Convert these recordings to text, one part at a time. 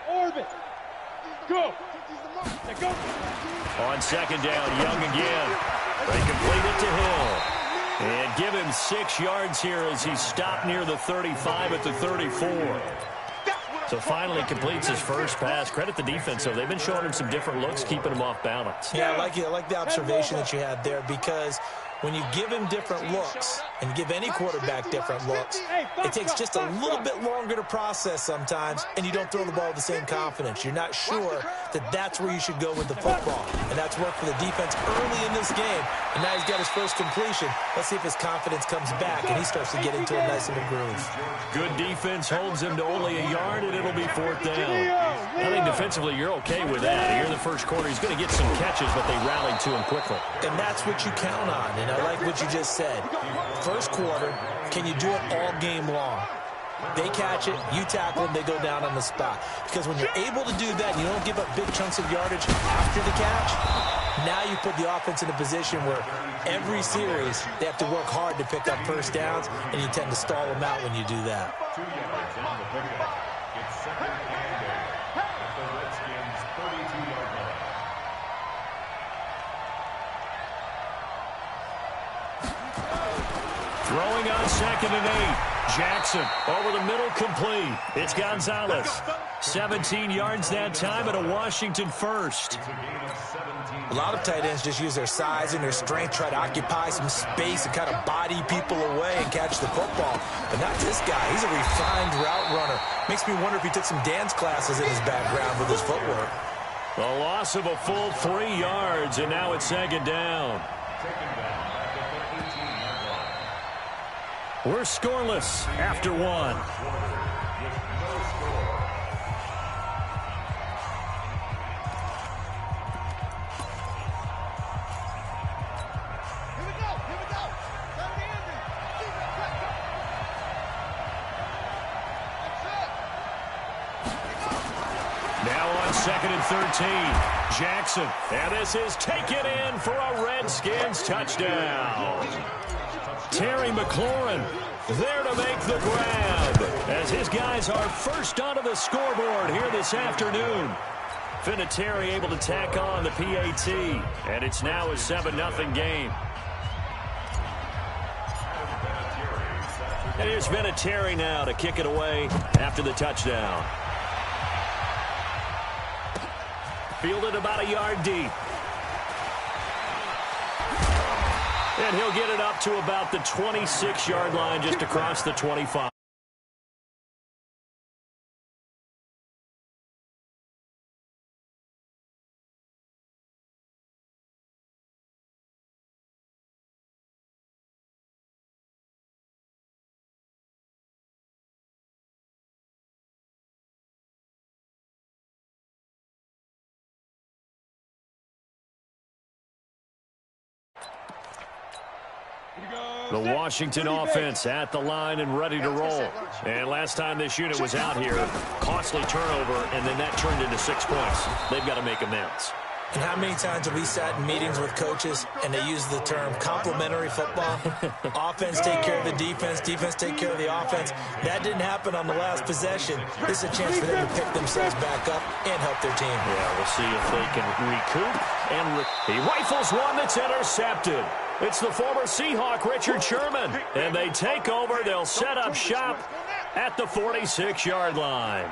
Orbit. Go. Go. On second down, Young again. They complete it to Hill. And give him 6 yards here as he stopped near the 35 at the 34. So finally completes his first pass. Credit the defense, though. They've been showing him some different looks, keeping him off balance. Yeah, I like the observation that you had there, because when you give him different looks and give any quarterback different looks, it takes just a little bit longer to process sometimes, and you don't throw the ball with the same confidence. You're not sure that that's where you should go with the football, and that's worked for the defense early in this game, and now he's got his first completion. Let's see if his confidence comes back and he starts to get into a nice little groove. Good defense holds him to only a yard, and it'll be 4th down. I think defensively you're okay with that. Here in the first quarter, he's going to get some catches, but they rallied to him quickly. And that's what you count on, and I like what you just said. First quarter, can you do it all game long? They catch it, you tackle them, they go down on the spot. Because when you're able to do that, and you don't give up big chunks of yardage after the catch, now you put the offense in a position where every series they have to work hard to pick up first downs, and you tend to stall them out when you do that. 2 yards on the pickup. It's second and 8 at the Redskins' 32-yard line. Throwing on second and 8. Jackson over the middle, complete. It's Gonzalez. 17 yards that time and a Washington first. A lot of tight ends just use their size and their strength, try to occupy some space and kind of body people away and catch the football. But not this guy. He's a refined route runner. Makes me wonder if he took some dance classes in his background with his footwork. A loss of a full 3 yards, and now it's second down. We're scoreless after 1. Second and 13. Jackson. And this is taken in for a Redskins touchdown. Terry McLaurin there to make the grab as his guys are first onto the scoreboard here this afternoon. Vinatieri able to tack on the PAT, and it's now a 7-0 game. And here's Vinatieri now to kick it away after the touchdown. Fielded about a yard deep. And he'll get it up to about the 26-yard line, just across the 25. The Washington offense at the line and ready to roll. And last time this unit was out here, costly turnover, and then that turned into 6 points. They've got to make amends. And how many times have we sat in meetings with coaches and they use the term complementary football? Offense take care of the defense, defense take care of the offense. That didn't happen on the last possession. This is a chance for them to pick themselves back up and help their team. Yeah, we'll see if they can recoup. And he rifles one that's intercepted. It's the former Seahawk, Richard Sherman. And they take over. They'll set up shop at the 46-yard line.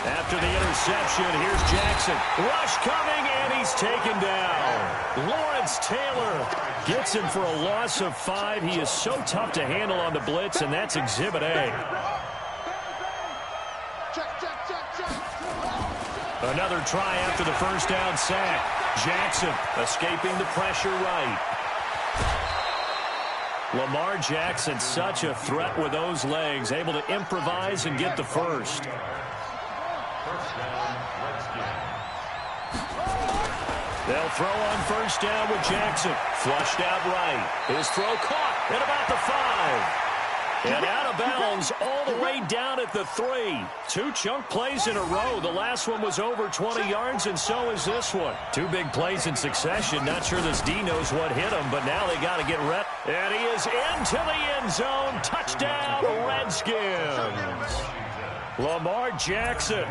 After the interception, here's Jackson. Rush coming, and he's taken down. Lawrence Taylor gets him for a loss of 5. He is so tough to handle on the blitz, and that's Exhibit A. Another try after the first down sack. Jackson escaping the pressure right. Lamar Jackson, such a threat with those legs, able to improvise and get the first. They'll throw on first down with Jackson. Flushed out right. His throw caught at about the 5. And out of bounds all the way down at the 3. 2 chunk plays in a row. The last one was over 20 yards, and so is this one. 2 big plays in succession. Not sure this D knows what hit him, but now they got to get ready. And he is into the end zone. Touchdown, Redskins. Lamar Jackson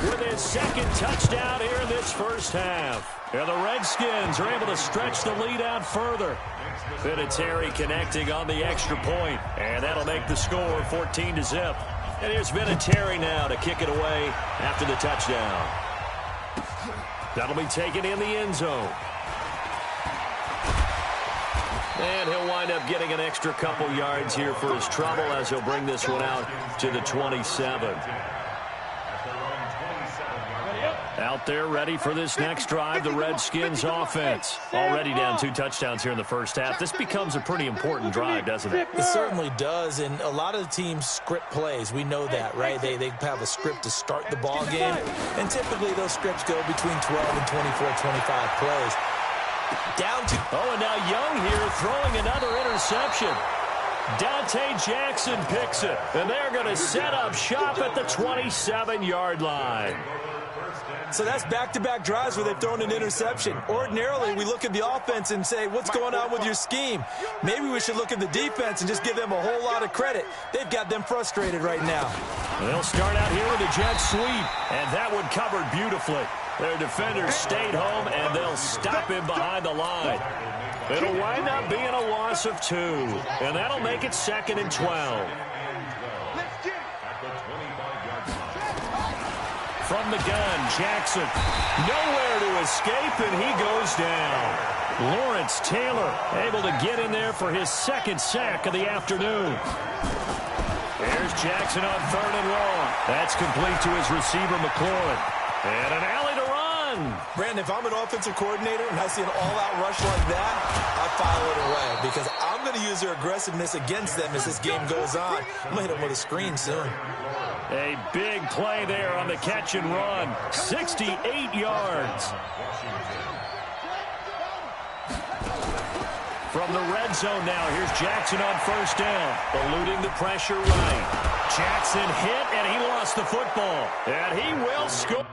with his second touchdown here in this first half. And the Redskins are able to stretch the lead out further. Vinatieri connecting on the extra point, and that'll make the score 14-0. And here's Vinatieri now to kick it away after the touchdown. That'll be taken in the end zone. And he'll wind up getting an extra couple yards here for his trouble as he'll bring this one out to the 27. Out there ready for this next drive, the Redskins offense. Already down 2 touchdowns here in the first half. This becomes a pretty important drive, doesn't it? It certainly does, and a lot of the teams script plays. We know that, right? They have a script to start the ball game, and typically those scripts go between 12 and 24, 25 plays. Down to... Oh, and now Young here throwing another interception. Dante Jackson picks it, and they're going to set up shop at the 27-yard line. So that's back-to-back drives where they've thrown an interception. Ordinarily, we look at the offense and say, what's going on with your scheme? Maybe we should look at the defense and just give them a whole lot of credit. They've got them frustrated right now. They'll start out here with a jet sweep, and that one covered beautifully. Their defenders stayed home, and they'll stop him behind the line. It'll wind up being a loss of 2, and that'll make it 2nd and 12. From the gun, Jackson nowhere to escape, and he goes down. Lawrence Taylor able to get in there for his 2nd sack of the afternoon. Here's Jackson on 3rd and long. That's complete to his receiver, McLaurin. And an alley to run. Brandon, if I'm an offensive coordinator and I see an all-out rush like that, I file it away because I'm going to use their aggressiveness against them as this game goes on. I'm going to hit them with a screen soon. A big play there on the catch and run. 68 yards. From the red zone now, here's Jackson on 1st down. Eluding the pressure right. Jackson hit, and he lost the football. And he will score.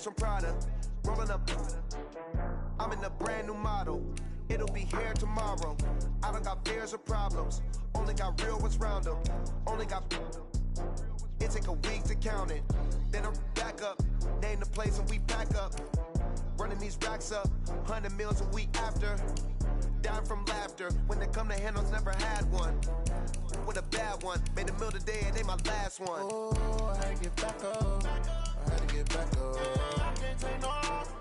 From Prada, rolling up. I'm in a brand new model. It'll be here tomorrow. I don't got fears or problems. Only got real ones round them. Only got. It take a week to count it. Then I'm back up. Name the place and we pack up. Running these racks up. 100 meals a week after. Dying from laughter. When they come to handles, never had one. With a bad one. Made a meal today and they my last one. Oh, I had to get back up. I had to get back up. I can't take no off.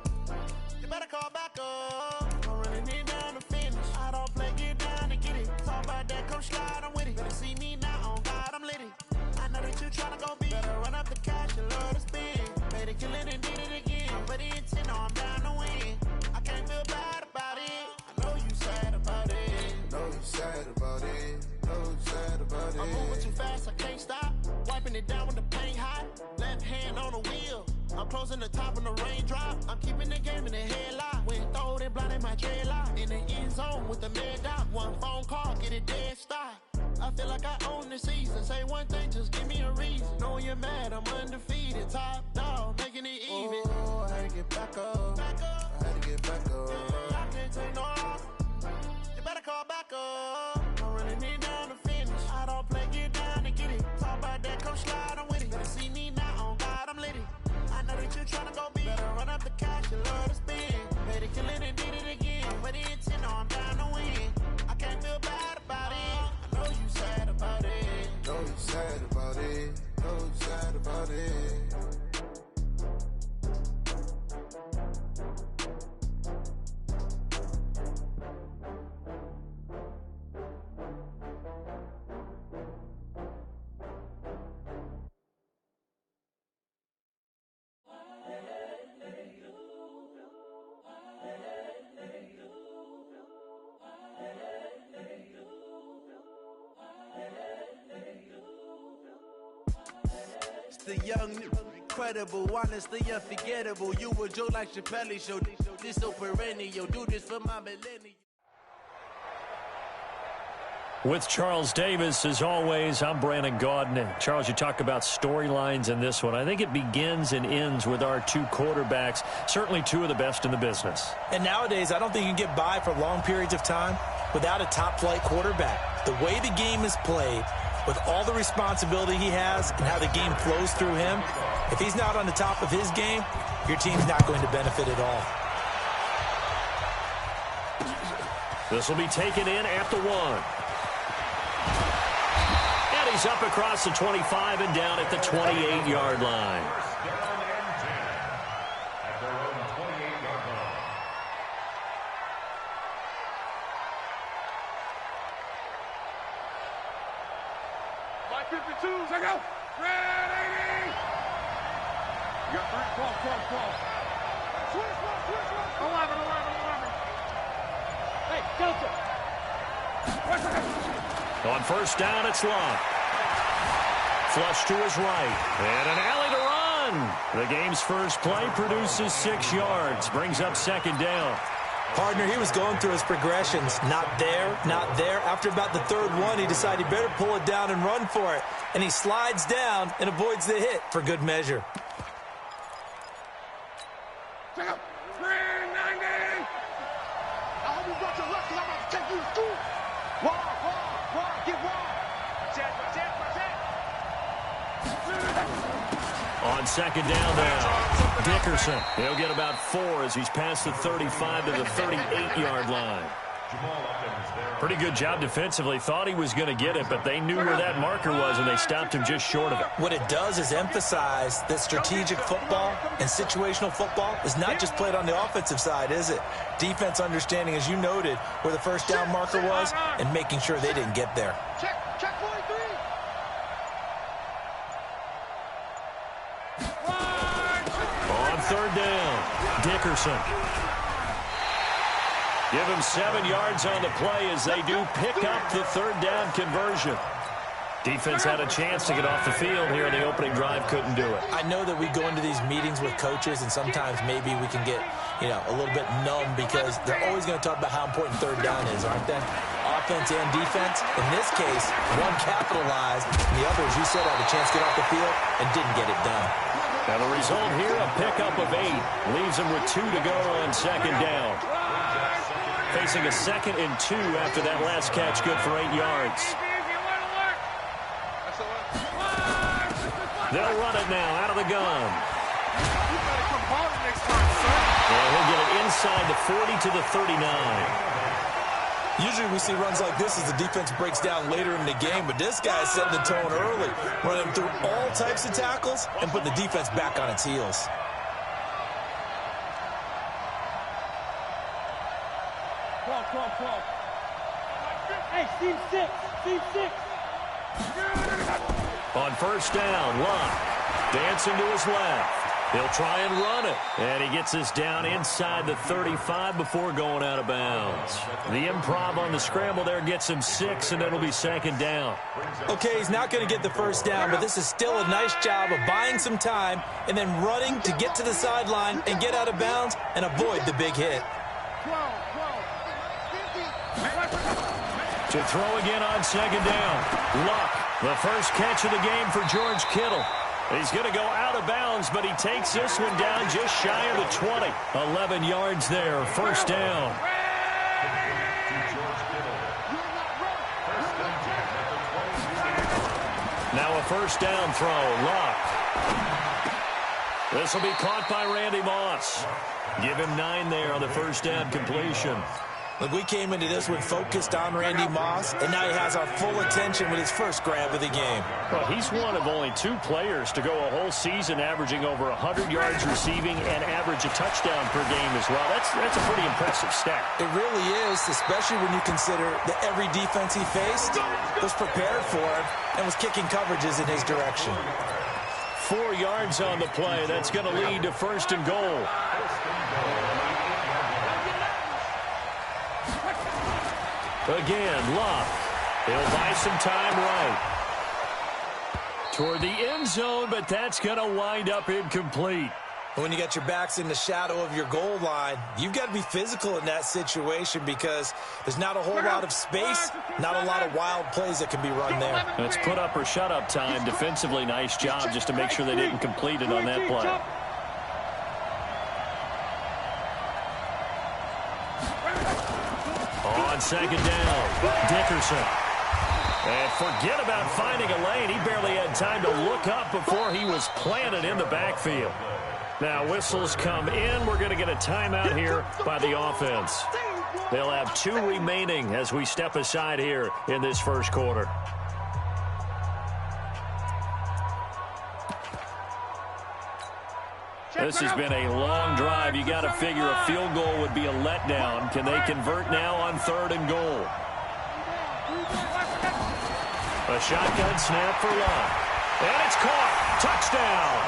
You better call back up. I'm running it down to finish. I don't play, get down and get it. Talk about that, come slide, I'm with it. Better see me now, on God, I'm litty. I know that you tryna go big. Better run up the cash, you love to spend. Made a killing and did it again. But the intent, no, I'm down to win. I can't feel bad about it. I know you sad about it. Know you sad about it. Know you sad about it. I'm moving too fast, I can't stop. Wiping it down with the paint hot. Left hand on the wheel. I'm closing the top on the raindrop. I'm keeping the game in the headlock. When throwed and blinded my dreadlock. In the end zone with the mad dot. One phone call, get it dead stop. I feel like I own the season. Say one thing, just give me a reason. Knowing you're mad, I'm undefeated. Top dog, making it even. Oh, I had to get back up. I had to get back up. I can't take no off. You better call back up. I'm running it down to finish. I don't play, get down and get it. Talk about that, come slide, I'm with it. Better see me now, on God, I'm litty. I know that you're tryna go big. Better run No sad about it. The young, incredible, honestly unforgettable. You a joke like Chappelle Show. This so perennial. Do this for my millennial. With Charles Davis, as always, I'm Brandon Gaudin. And Charles, you talk about storylines in this one. I think it begins and ends with our two quarterbacks, certainly two of the best in the business. And nowadays, I don't think you can get by for long periods of time without a top-flight quarterback. The way the game is played, with all the responsibility he has and how the game flows through him, if he's not on the top of his game, your team's not going to benefit at all. This will be taken in at the 1. And he's up across the 25 and down at the 28-yard line. At their own 28-yard line. 52, check out. Ready. You got 3, 12. Switch. 11. Hey, Delta. On first down, it's Love. Flush to his right. And an alley to run. The game's first play produces 6 yards. Brings up second down. Partner, he was going through his progressions. Not there. After about the third one, he decided he better pull it down and run for it. And he slides down and avoids the hit for good measure. Check out. 390. I hope you brought your luck, 'cause I'm about to take you to school. Wall. Get wall. Check. On second down now, Dickerson. He'll get about 4 as he's past the 35 to the 38-yard line. Pretty good job defensively. Thought he was going to get it, but they knew where that marker was, and they stopped him just short of it. What it does is emphasize that strategic football and situational football is not just played on the offensive side, is it? Defense understanding, as you noted, where the first down marker was and making sure they didn't get there. Check 43. On third down, Dickerson. Give him 7 yards on the play as they do pick up the third down conversion. Defense had a chance to get off the field here in the opening drive, couldn't do it. I know that we go into these meetings with coaches, and sometimes maybe we can get, a little bit numb because they're always going to talk about how important third down is, aren't they? Offense and defense. In this case, one capitalized, and the other, as you said, had a chance to get off the field and didn't get it done. Now the result here, a pickup of 8. Leaves them with 2 to go on second down. Facing a 2nd and 2 after that last catch, good for 8 yards. They'll run it now out of the gun. And he'll get it inside the 40 to the 39. Usually we see runs like this as the defense breaks down later in the game, but this guy's setting the tone early, running through all types of tackles and putting the defense back on its heels. Hey, Steve 6. On first down, Love dancing to his left. He'll try and run it. And he gets this down inside the 35 before going out of bounds. The improv on the scramble there gets him 6, and it'll be second down. Okay, he's not going to get the first down, but this is still a nice job of buying some time and then running to get to the sideline and get out of bounds and avoid the big hit. To throw again on second down. Luck, the first catch of the game for George Kittle. He's going to go out of bounds, but he takes this one down just shy of the 20. 11 yards there, first down. Now a first down throw, Luck. This will be caught by Randy Moss. Give him 9 there on the first down completion. Look, we came into this one focused on Randy Moss, and now he has our full attention with his first grab of the game. Well, he's one of only 2 players to go a whole season averaging over 100 yards receiving and average a touchdown per game as well. That's a pretty impressive stat. It really is, especially when you consider that every defense he faced was prepared for him and was kicking coverages in his direction. 4 yards on the play. That's going to lead to 1st and goal. Again, Luck. He'll buy some time right. Toward the end zone, but that's going to wind up incomplete. When you got your backs in the shadow of your goal line, you've got to be physical in that situation because there's not a whole lot of space, not a lot of wild plays that can be run there. It's put up or shut up time. Defensively, nice job just to make sure they didn't complete it on that play. On 2nd down, Dickerson. And forget about finding a lane. He barely had time to look up before he was planted in the backfield. Now whistles come in. We're going to get a timeout here by the offense. They'll have 2 remaining as we step aside here in this first quarter. This has been a long drive. You got to figure a field goal would be a letdown. Can they convert now on 3rd and goal? A shotgun snap for Luck. And it's caught. Touchdown.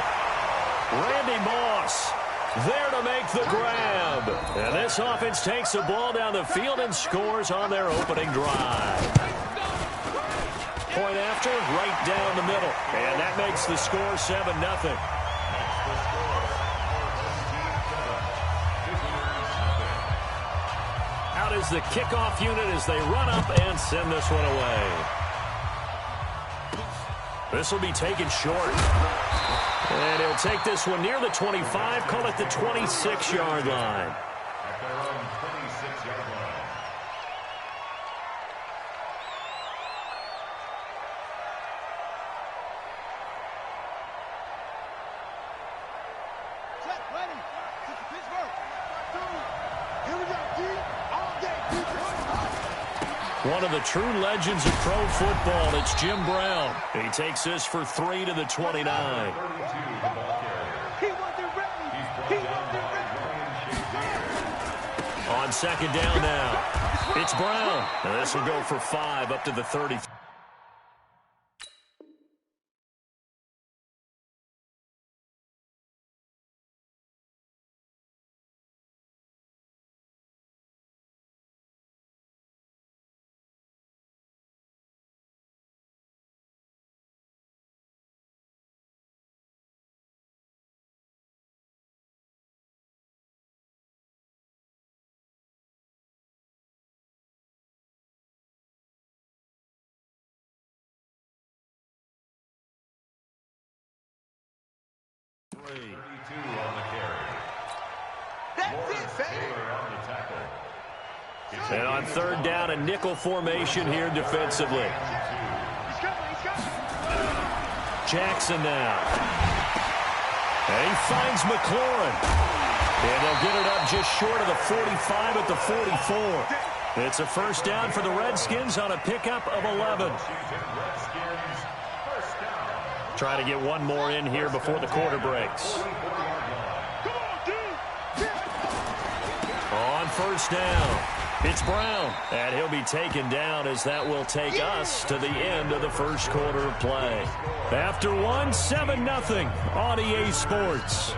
Randy Moss there to make the grab. And this offense takes the ball down the field and scores on their opening drive. Point after, right down the middle. And that makes the score 7-0. Out is the kickoff unit as they run up and send this one away. This will be taken short. And he'll take this one near the 25, call it the 26-yard line. At their own 26-yard line. Set, ready. Pittsburgh. Here we go, D. All day, One of the true legends of pro football, it's Jim Brown. He takes this for 3 to the 29. On 2nd down now, it's Brown. And this will go for 5 up to the 30. And on 3rd down, a nickel formation here defensively. Jackson now. And he finds McLaurin. And they'll get it up just short of the 45 at the 44. It's a 1st down for the Redskins on a pickup of 11. Try to get one more in here before the quarter breaks. On 1st down, it's Brown. And he'll be taken down as that will take us to the end of the first quarter of play. After one, 7-0 on EA Sports.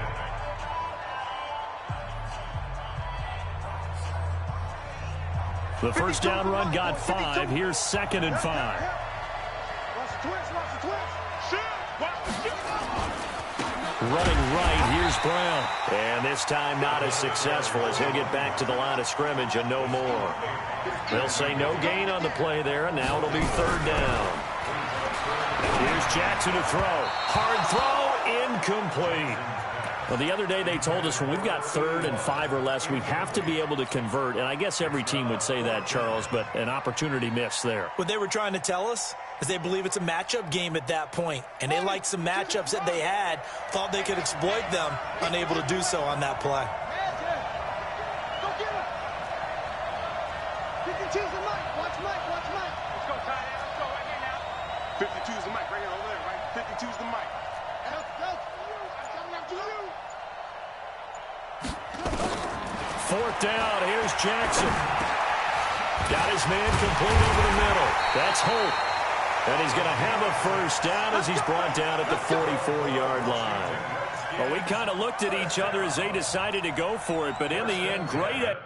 The 1st down run got 5. Here's 2nd and 5. Running right, here's Brown. And this time not as successful as he'll get back to the line of scrimmage and no more. They'll say no gain on the play there, and now it'll be 3rd down. Here's Jackson to throw. Hard throw, incomplete. Well, the other day they told us when we've got 3rd and 5 or less, we have to be able to convert. And I guess every team would say that, Charles, but an opportunity missed there. What they were trying to tell us is they believe it's a matchup game at that point. And they liked some matchups that they had, thought they could exploit them, unable to do so on that play. 52's the mic. Watch Mike. Watch Mike. Let's go, tight end. Let's go right here now. 52's the mic right here over there, right? 52's the mic. Let's go. I'm coming up to you. Fourth down. Here's Jackson. Got his man complete over the middle. That's Holt. And he's going to have a first down as he's brought down at the 44-yard line. Well, we kind of looked at each other as they decided to go for it, but in the end, great.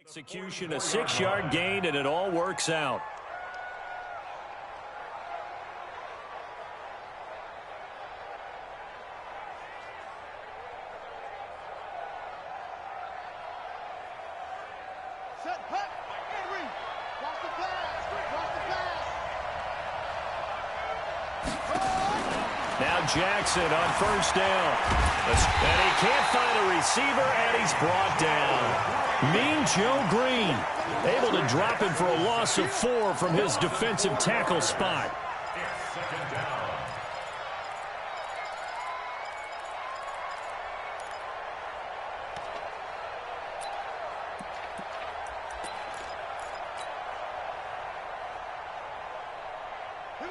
Execution, a 6-yard gain, and it all works out. Set, hut, Henry. Watch the pass. Watch the pass. Now Jackson on first down. And he can't find a receiver, and he's brought down. Mean Joe Green able to drop him for a loss of 4 from his defensive tackle spot.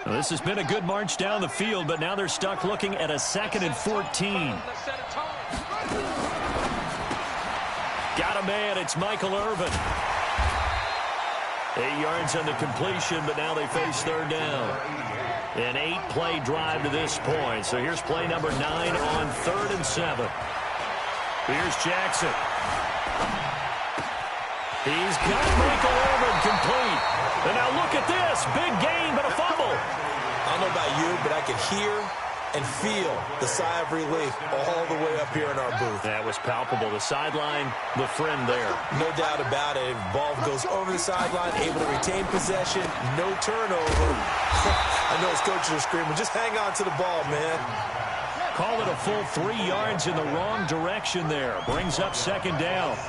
Well, this has been a good march down the field, but now they're stuck looking at a 2nd and 14. Got a man. It's Michael Irvin. 8 yards on the completion, but now they face third down. An 8-play drive to this point. So here's play number 9 on 3rd and 7. Here's Jackson. He's got Michael Irvin complete. And now look at this. Big gain, but a fumble. I don't know about you, but I could hear and feel the sigh of relief all the way up here in our booth. That was palpable. The sideline, the friend there. No doubt about it. If the ball goes over the sideline, able to retain possession, no turnover. I know his coaches are screaming, just hang on to the ball, man. Call it a full 3 yards in the wrong direction there. Brings up 2nd down.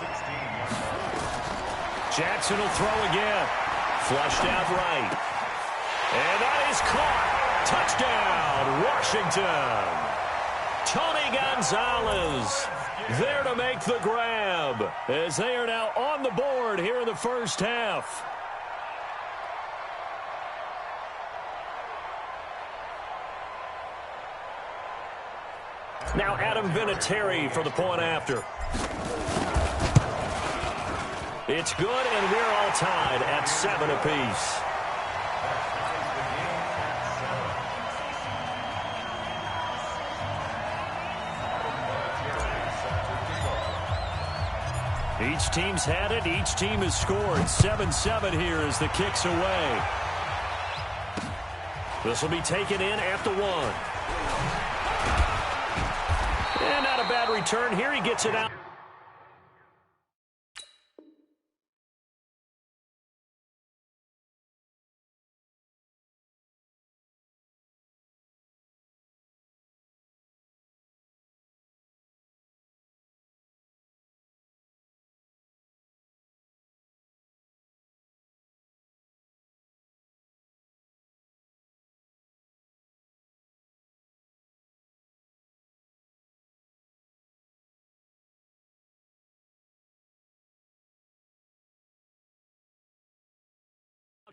Jackson will throw again. Flushed out right. And that is caught. Touchdown, Washington. Tony Gonzalez there to make the grab as they are now on the board here in the first half. Now Adam Vinatieri for the point after. It's good, and we're all tied at 7 apiece. Each team's had it. Each team has scored. 7-7 here as the kick's away. This will be taken in at the 1. And not a bad return here. He gets it out.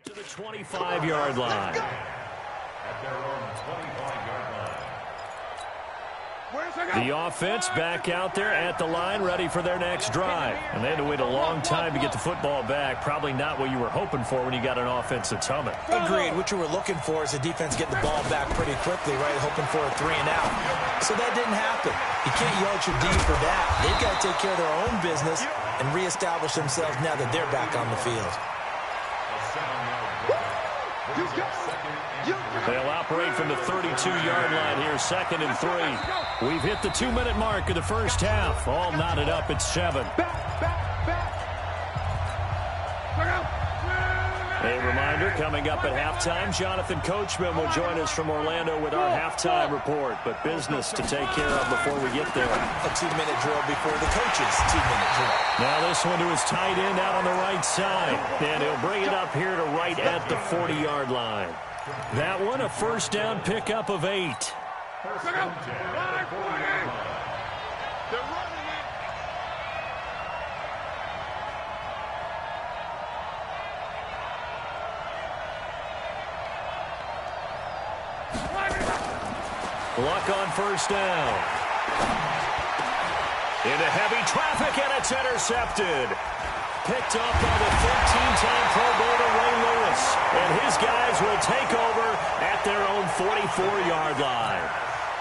To the 25-yard line. At their own 25-yard line. The offense back out there at the line, ready for their next drive. And they had to wait a long time to get the football back. Probably not what you were hoping for when you got an offense that's humming. Agreed. What you were looking for is the defense get the ball back pretty quickly, right? Hoping for a 3 and out. So that didn't happen. You can't yell at your D for that. They've got to take care of their own business and reestablish themselves now that they're back on the field. A 7-yard pickup. Brings up 2nd They'll operate from the 32-yard line here, 2nd and 3. We've hit the 2-minute mark of the first half. All knotted up at 7. A reminder, coming up at halftime, Jonathan Coachman will join us from Orlando with our halftime report. But business to take care of before we get there. A 2-minute drill before the coach's 2-minute drill. Now this one to his tight end out on the right side. And he'll bring it up here to right at the 40-yard line. That one, a first down pickup of 8. Luck on first down. Into heavy traffic, and it's intercepted. Picked up by the 13-time Pro Bowler Ray Lewis. And his guys will take over at their own 44-yard line.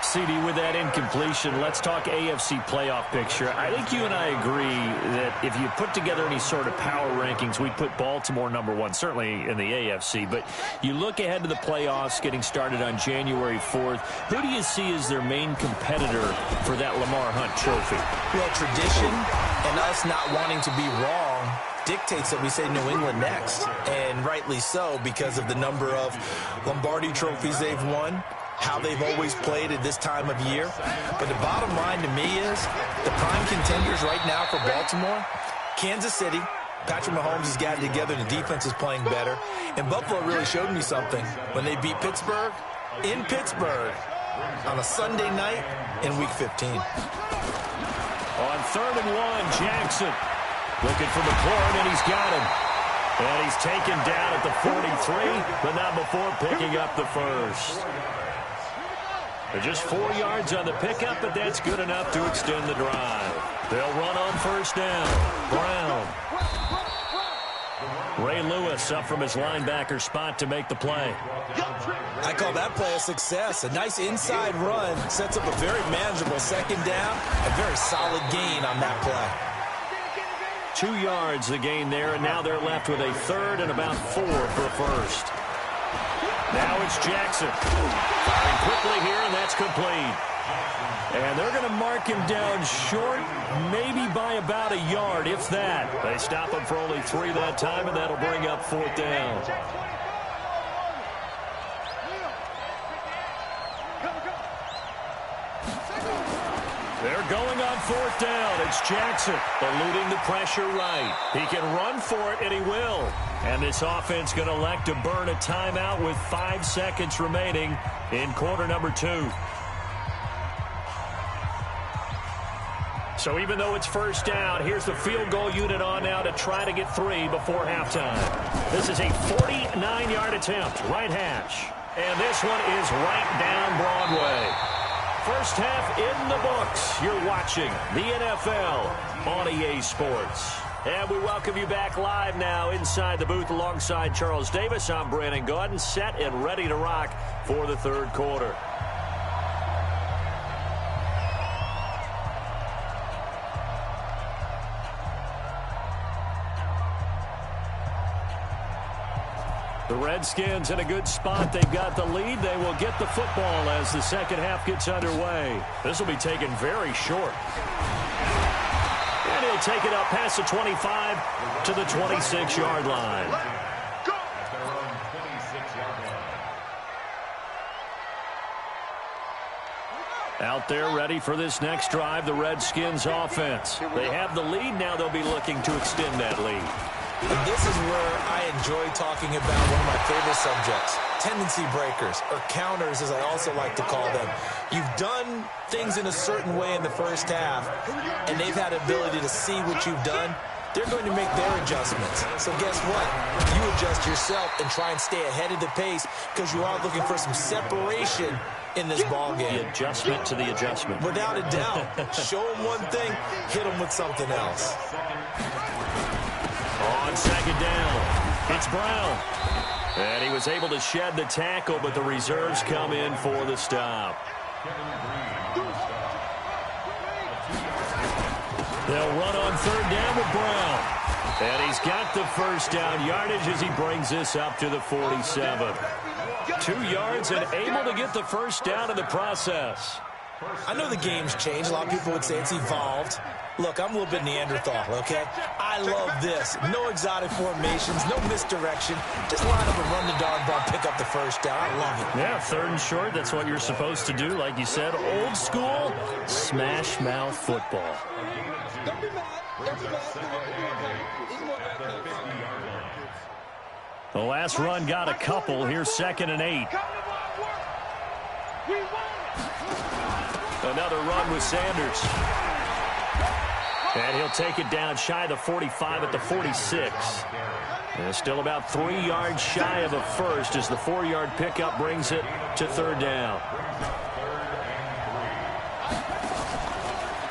CD, with that incompletion, let's talk AFC playoff picture. I think you and I agree that if you put together any sort of power rankings, we'd put Baltimore #1, certainly in the AFC. But you look ahead to the playoffs getting started on January 4th. Who do you see as their main competitor for that Lamar Hunt trophy? Well, tradition and us not wanting to be wrong dictates that we say New England next. And rightly so, because of the number of Lombardi trophies they've won, how they've always played at this time of year. But the bottom line to me is the prime contenders right now for Baltimore, Kansas City. Patrick Mahomes has got it together. The defense is playing better. And Buffalo really showed me something when they beat Pittsburgh in Pittsburgh on a Sunday night in Week 15. On 3rd and 1, Jackson looking for McLaurin, and he's got him. And he's taken down at the 43, but not before picking up the first. They're just 4 yards on the pickup, but that's good enough to extend the drive. They'll run on first down. Brown. Ray Lewis up from his linebacker spot to make the play. I call that play a success. A nice inside run sets up a very manageable 2nd down. A very solid gain on that play. 2 yards the gain there, and now they're left with a 3rd and about 4 for a first. Now it's Jackson. Firing quickly here, and that's complete. And they're going to mark him down short, maybe by about a yard, if that. They stop him for only 3 that time, and that'll bring up 4th down. They're going on 4th down. It's Jackson eluding the pressure right. He can run for it, and he will. And this offense going to elect to burn a timeout with 5 seconds remaining in quarter number 2. So even though it's first down, here's the field goal unit on now to try to get 3 before halftime. This is a 49-yard attempt, right hash. And this one is right down Broadway. First half in the books. You're watching the NFL on EA Sports. And we welcome you back live now inside the booth alongside Charles Davis. I'm Brandon Gaudin, set and ready to rock for the 3rd quarter. The Redskins in a good spot. They've got the lead. They will get the football as the second half gets underway. This will be taken very short. And he'll take it up past the 25 to the 26-yard line. Out there ready for this next drive, the Redskins offense. They have the lead. Now they'll be looking to extend that lead. And this is where I enjoy talking about one of my favorite subjects, tendency breakers, or counters as I also like to call them. You've done things in a certain way in the first half, and they've had ability to see what you've done. They're going to make their adjustments. So guess what? You adjust yourself and try and stay ahead of the pace because you are looking for some separation in this ball game. The adjustment to the adjustment. Without a doubt. Show them one thing, hit them with something else. On second down, it's Brown. And he was able to shed the tackle, but the reserves come in for the stop. They'll run on 3rd down with Brown. And he's got the first down yardage as he brings this up to the 47. 2 yards and able to get the first down in the process. I know the game's changed. A lot of people would say it's evolved. Look, I'm a little bit Neanderthal, okay? I love this. No exotic formations, no misdirection. Just line up and run the darn ball, pick up the first down. I love it. Yeah, 3rd and short, that's what you're supposed to do. Like you said, old school, smash mouth football. Don't be mad. Don't be mad. The last run got a couple. Here's 2nd and 8. Another run with Sanders. And he'll take it down shy of the 45 at the 46. And still about 3 yards shy of a first as the 4-yard pickup brings it to 3rd down.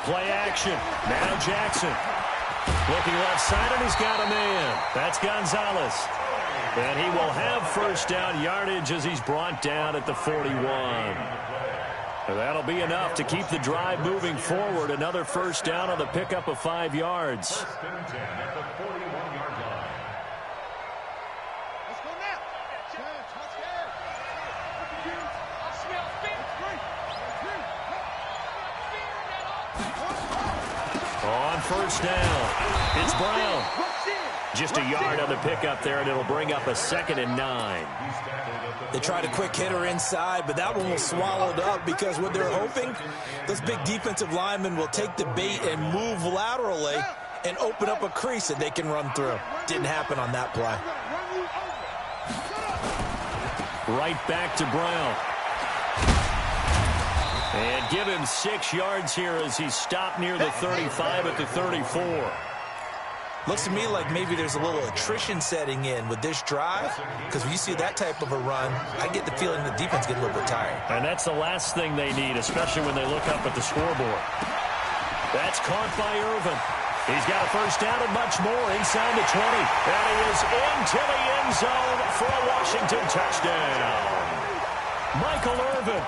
Play action. Now Jackson. Looking left side, and he's got a man. That's Gonzalez. And he will have first down yardage as he's brought down at the 41. That'll be enough to keep the drive moving forward. Another first down on the pickup of 5 yards. On first down, it's Brown. Just a yard on the pickup there, and it'll bring up a 2nd and 9. They tried a quick hitter inside, but that one was swallowed up because what they're hoping, those big defensive linemen will take the bait and move laterally and open up a crease that they can run through. Didn't happen on that play. Right back to Brown. And give him 6 yards here as he stopped near the 35 at the 34. Looks to me like maybe there's a little attrition setting in with this drive, because when you see that type of a run, I get the feeling the defense gets a little bit tired. And that's the last thing they need, especially when they look up at the scoreboard. That's caught by Irvin. He's got a first down and much more inside the 20. And he is into the end zone for a Washington touchdown. Michael Irvin,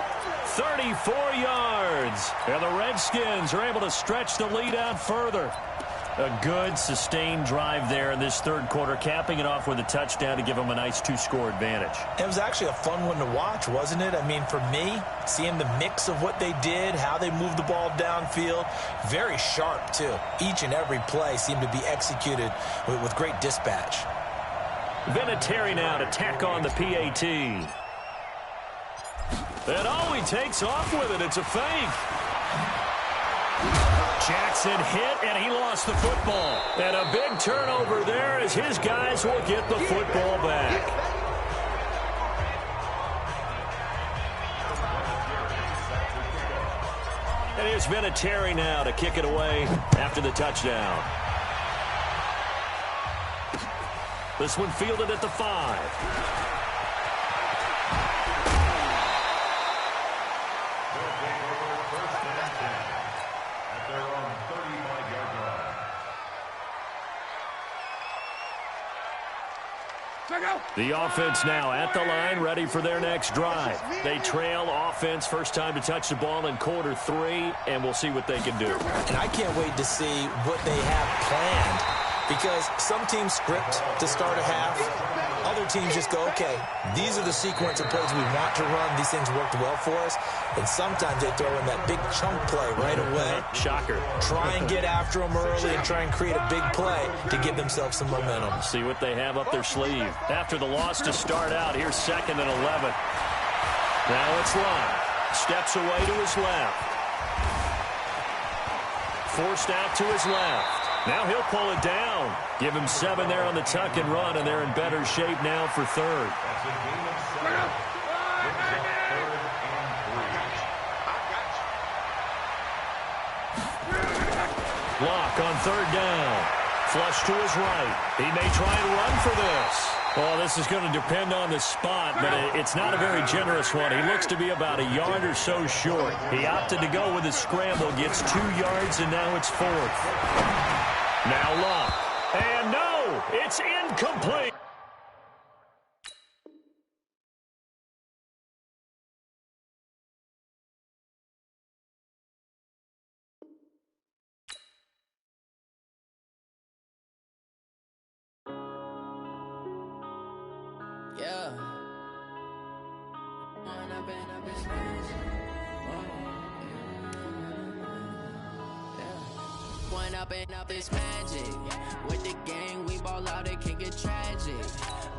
34 yards. And the Redskins are able to stretch the lead out further. A good, sustained drive there in this 3rd quarter, capping it off with a touchdown to give them a nice 2-score advantage. It was actually a fun one to watch, wasn't it? I mean, for me, seeing the mix of what they did, how they moved the ball downfield, very sharp, too. Each and every play seemed to be executed with great dispatch. Vinatieri now to tack on the PAT. And he takes off with it. It's a fake. Jackson hit, and he lost the football. And a big turnover there as his guys will get the football back. And here's Vinatieri now to kick it away after the touchdown. This one fielded at the 5. The offense now at the line, ready for their next drive. They trail offense, first time to touch the ball in quarter 3, and we'll see what they can do. And I can't wait to see what they have planned, because some teams script to start a half. Other teams just go, okay, these are the sequence of plays we want to run. These things worked well for us. And sometimes they throw in that big chunk play right away. Shocker. Try and get after them early and try and create a big play to give themselves some momentum. See what they have up their sleeve. After the loss to start out, here's 2nd and 11. Now it's Love. Steps away to his left. Forced out to his left. Now he'll pull it down. Give him 7 there on the tuck and run, and they're in better shape now for 3rd. Lock on 3rd down. Flush to his right. He may try and run for this. Well, this is going to depend on the spot, but it's not a very generous one. He looks to be about a yard or so short. He opted to go with a scramble, gets 2 yards, and now it's 4th. Now Lock. And no, it's incomplete. Yeah. run up and up this magic. With the gang, we ball out, it can get tragic.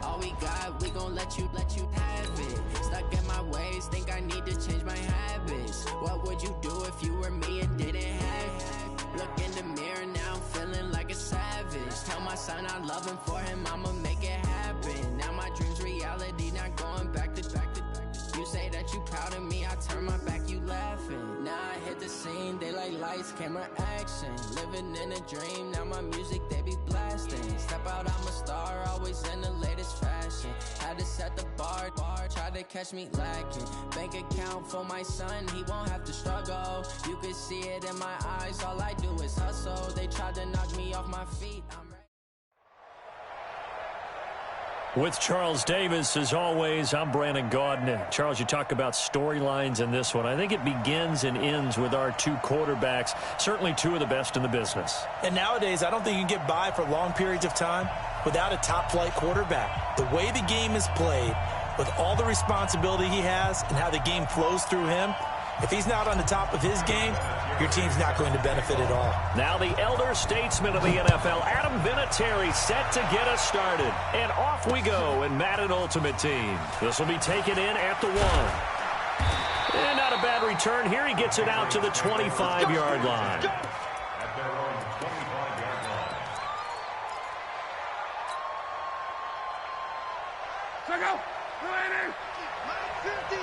All we got, we gon' let you have it. Stuck in my ways, think I need to change my habits. What would you do if you were me and didn't have it? Look in the mirror, now I'm feeling like a savage. Tell my son I love him, for him I'ma make it happen. Now my dream's reality, not going back to. You say that you proud of me, I turn my back, you laughing. Now I hit the scene, they like lights, camera, action. Living in a dream, now my music, they be blasting. Step out, I'm a star, always in the latest fashion. Had to set the bar, try to catch me lacking. Bank account for my son, he won't have to struggle. You can see it in my eyes, all I do is hustle. They tried to knock me off my feet, I'm ready. With Charles Davis, as always, I'm Brandon Gaudin. Charles, you talk about storylines in this one. I think it begins and ends with our two quarterbacks, certainly two of the best in the business. And nowadays, I don't think you can get by for long periods of time without a top-flight quarterback. The way the game is played, with all the responsibility he has and how the game flows through him, if he's not on the top of his game, your team's not going to benefit at all. Now the elder statesman of the NFL, Adam Vinatieri, set to get us started. And off we go in Madden Ultimate Team. This will be taken in at the 1. And not a bad return. Here he gets it out to the 25-yard line. At their own 25-yard line. Check out. Ready. 50.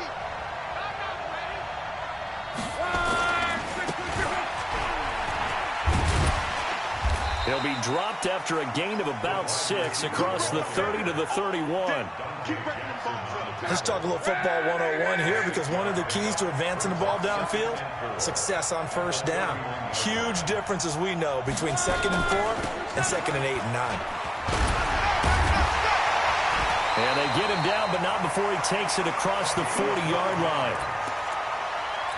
He'll be dropped after a gain of about 6 across the 30 to the 31. Let's talk a little football 101 here, because one of the keys to advancing the ball downfield, success on first down. Huge difference, as we know, between 2nd and 4 and 2nd and 8 and 9. And they get him down, but not before he takes it across the 40-yard line.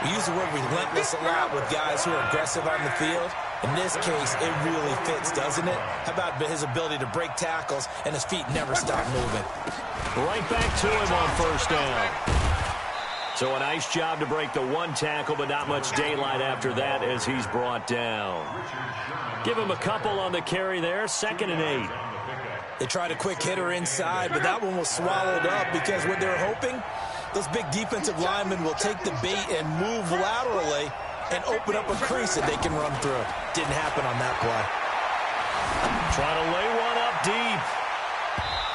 We use the word relentless a lot with guys who are aggressive on the field. In this case, it really fits, doesn't it? How about his ability to break tackles and his feet never stop moving? Right back to him on first down. So a nice job to break the one tackle, but not much daylight after that as he's brought down. Give him a couple on the carry there, 2nd and 8. They tried a quick hitter inside, but that one was swallowed up because what they're hoping, those big defensive linemen will take the bait and move laterally and open up a crease that they can run through. Didn't happen on that play. Trying to lay one up deep.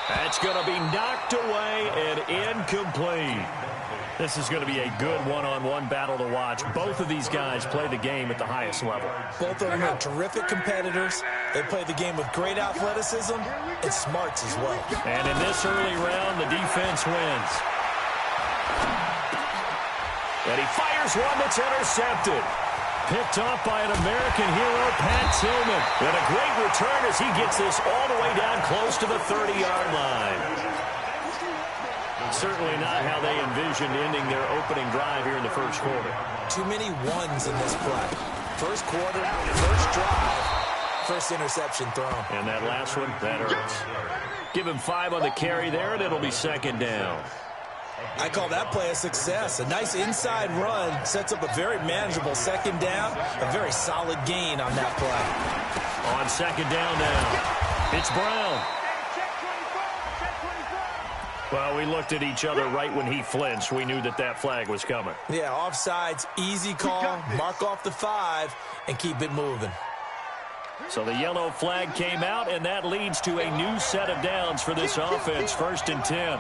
That's going to be knocked away and incomplete. This is going to be a good one-on-one battle to watch. Both of these guys play the game at the highest level. Both of them are terrific competitors. They play the game with great athleticism and smarts as well. And in this early round, the defense wins. And he fires one that's intercepted. Picked off by an American hero, Pat Tillman. And a great return as he gets this all the way down close to the 30-yard line. Certainly not how they envisioned ending their opening drive here in the first quarter. Too many ones in this play. First quarter, first drive, first interception thrown. And that last one, that hurts. Give him 5 on the carry there, and it'll be 2nd down. I call that play a success. A nice inside run sets up a very manageable 2nd down, a very solid gain on that play. On 2nd down now, it's Brown. Well, we looked at each other right when he flinched. We knew that that flag was coming. Yeah, offsides, easy call, mark off the 5, and keep it moving. So the yellow flag came out, and that leads to a new set of downs for this offense, 1st and 10.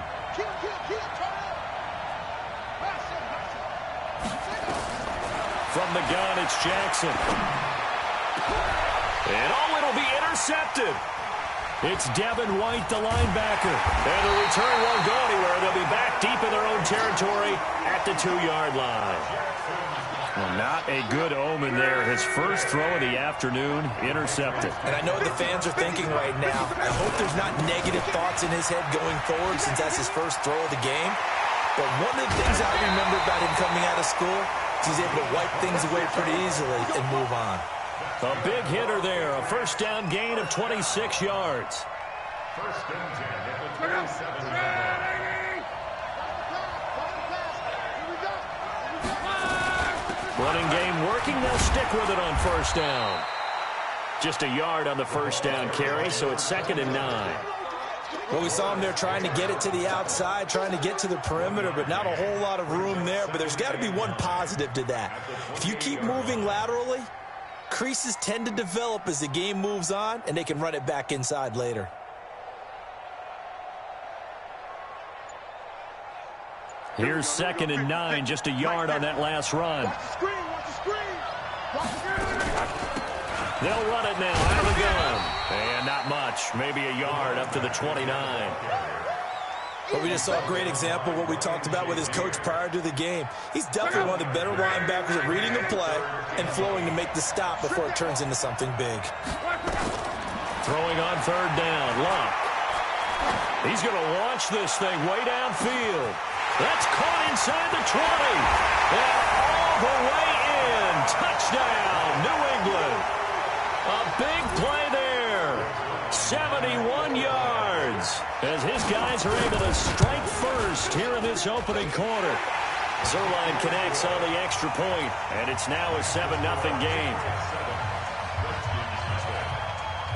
From the gun, it's Jackson. And it'll be intercepted. It's Devin White, the linebacker. And the return won't go anywhere. They'll be back deep in their own territory at the 2-yard line. Well, not a good omen there. His first throw of the afternoon, intercepted. And I know what the fans are thinking right now. I hope there's not negative thoughts in his head going forward, since that's his first throw of the game. But one of the things I remember about him coming out of school is he's able to wipe things away pretty easily and move on. A big hitter there, a first down gain of 26 yards. 1st and 10 at the 27-yard line. Running game working, they'll stick with it on first down. Just a yard on the first down carry, so it's 2nd and 9. Well, we saw him there trying to get it to the outside, trying to get to the perimeter, but not a whole lot of room there. But there's got to be one positive to that. If you keep moving laterally, creases tend to develop as the game moves on, and they can run it back inside later. Here's 2nd and 9, just a yard on that last run. Watch the screen, watch the screen. Watch the screen. They'll run it now out of the gun. And not much, maybe a yard up to the 29. But we just saw a great example of what we talked about with his coach prior to the game. He's definitely one of the better linebackers at reading the play and flowing to make the stop before it turns into something big. Throwing on 3rd down, Luck. He's going to launch this thing way downfield. That's caught inside the 20. And all the way in. Touchdown, New England. A big play there. 71 yards. As his guys are able to strike first here in this opening quarter. Zerline connects on the extra point, and it's now a 7-0 game.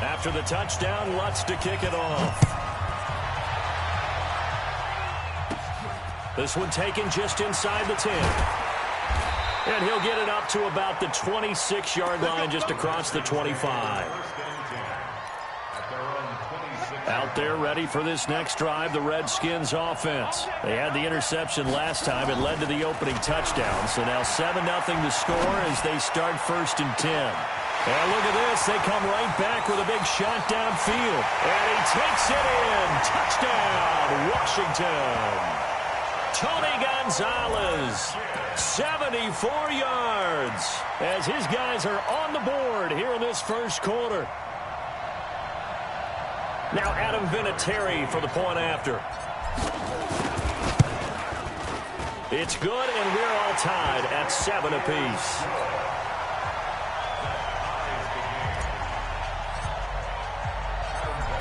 After the touchdown, Lutz to kick it off. This one taken just inside the 10. And he'll get it up to about the 26-yard line, just across the 25. Out there ready for this next drive, the Redskins offense. They had the interception last time. It led to the opening touchdown. So now 7-0 the score as they start 1st and 10. And look at this. They come right back with a big shot downfield. And he takes it in. Touchdown, Washington. Tony Gonzalez, 74 yards, as his guys are on the board here in this first quarter. Now Adam Vinatieri for the point after. It's good, and we're all tied at 7 apiece.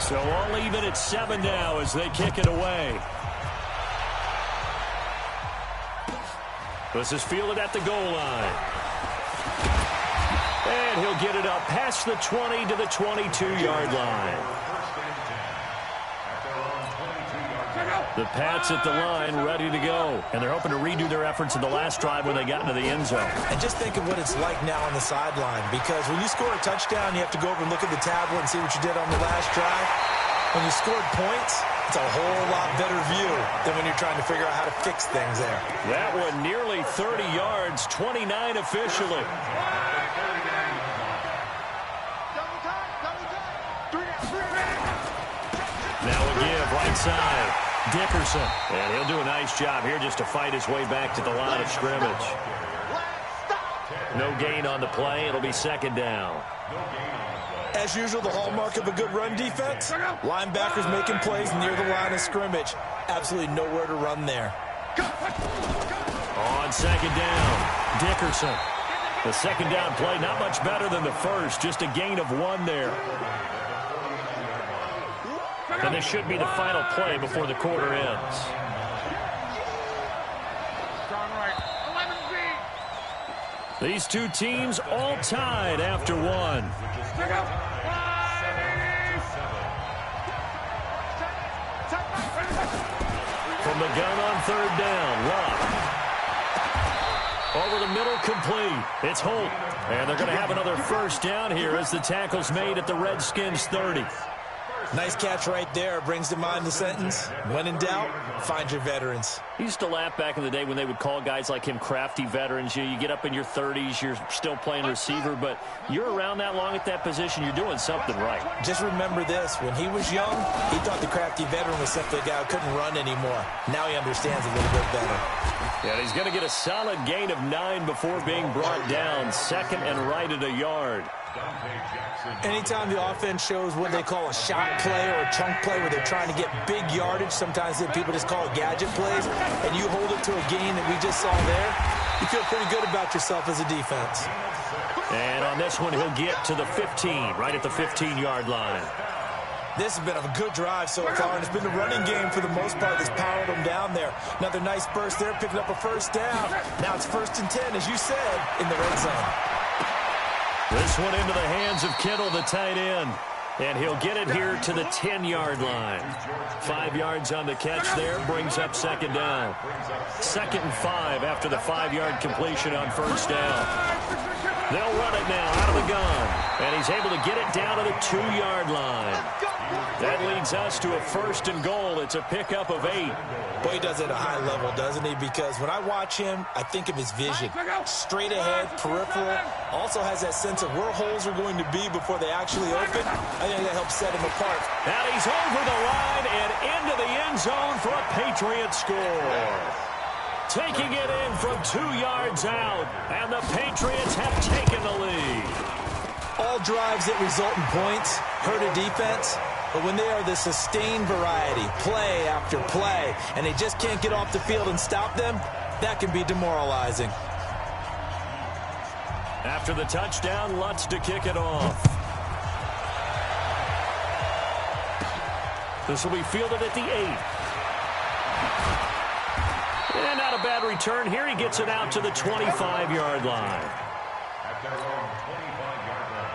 So all even at 7 now as they kick it away. This is fielded at the goal line. And he'll get it up past the 20 to the 22-yard line. The Pats at the line ready to go. And they're hoping to redo their efforts in the last drive when they got into the end zone. And just think of what it's like now on the sideline. Because when you score a touchdown, you have to go over and look at the tablet and see what you did on the last drive. When you scored points, it's a whole lot better view than when you're trying to figure out how to fix things there. That one nearly 30 yards, 29 officially. Now a give right side. Dickerson. And he'll do a nice job here just to fight his way back to the line of scrimmage. No gain on the play. It'll be 2nd down. As usual, the hallmark of a good run defense, linebackers making plays near the line of scrimmage. Absolutely nowhere to run there. On 2nd down, Dickerson. The 2nd down play, not much better than the first, just a gain of 1 there. And this should be the final play before the quarter ends. These two teams all tied after 1. From the gun on 3rd down, Raww. Over the middle, complete. It's Holt. And they're going to have another first down here as the tackle's made at the Redskins 30. Nice catch right there. Brings to mind the sentence, when in doubt, find your veterans. He used to laugh back in the day when they would call guys like him crafty veterans. You get up in your 30s, you're still playing receiver, but you're around that long at that position, you're doing something right. Just remember this. When he was young, he thought the crafty veteran was simply a guy who couldn't run anymore. Now he understands a little bit better. Yeah, he's going to get a solid gain of 9 before being brought down. 2nd and right at a yard. Anytime the offense shows what they call a shot play or a chunk play where they're trying to get big yardage, sometimes people just call it gadget plays, and you hold it to a gain that we just saw there, you feel pretty good about yourself as a defense. And on this one, he'll get to the 15, right at the 15-yard line. This has been a good drive so far, and it's been the running game for the most part that's powered them down there. Another nice burst there, picking up a first down. Now it's 1st and 10, as you said, in the red zone. This one into the hands of Kittle, the tight end. And he'll get it here to the 10-yard line. 5 yards on the catch there, brings up second down. 2nd and 5 after the 5-yard completion on first down. They'll run it now out of the gun. And he's able to get it down to the 2-yard line. That leads us to a 1st and goal. It's a pickup of 8. Boy, he does it at a high level, doesn't he? Because when I watch him, I think of his vision. Straight ahead, peripheral. Also has that sense of where holes are going to be before they actually open. I think that helps set him apart. And he's over the line and into the end zone for a Patriot score. Taking it in from 2 yards out. And the Patriots have taken the lead. All drives that result in points hurt a defense. But when they are the sustained variety, play after play, and they just can't get off the field and stop them, that can be demoralizing. After the touchdown, Lutz to kick it off. This will be fielded at the 8. And not a bad return here. He gets it out to the 25-yard line. At their own 25-yard line.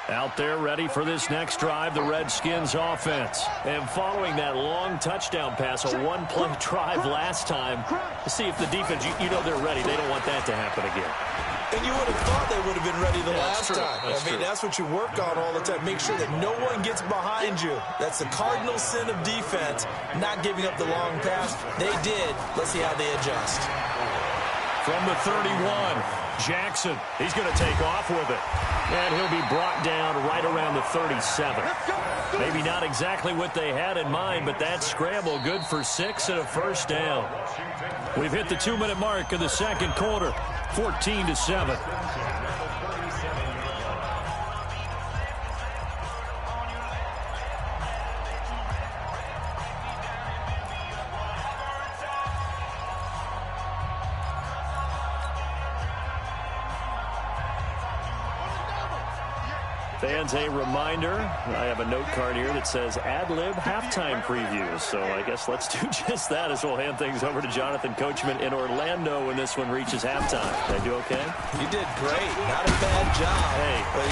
Out there ready for this next drive, the Redskins offense. And following that long touchdown pass, a one-play drive last time, to see if the defense, you know they're ready. They don't want that to happen again. And you would have thought they would have been ready the last time. That's true. That's what you work on all the time. Make sure that no one gets behind you. That's the cardinal sin of defense, not giving up the long pass. They did. Let's see how they adjust. From the 31, Jackson. He's going to take off with it. And he'll be brought down right around the 37. Maybe not exactly what they had in mind, but that scramble good for 6 and a first down. We've hit the 2-minute mark of the second quarter, 14-7. Fans, a reminder, I have a note card here that says ad-lib halftime previews. So I guess let's do just that as we'll hand things over to Jonathan Coachman in Orlando when this one reaches halftime. Did I do okay? You did great. Not a bad job. Hey. But,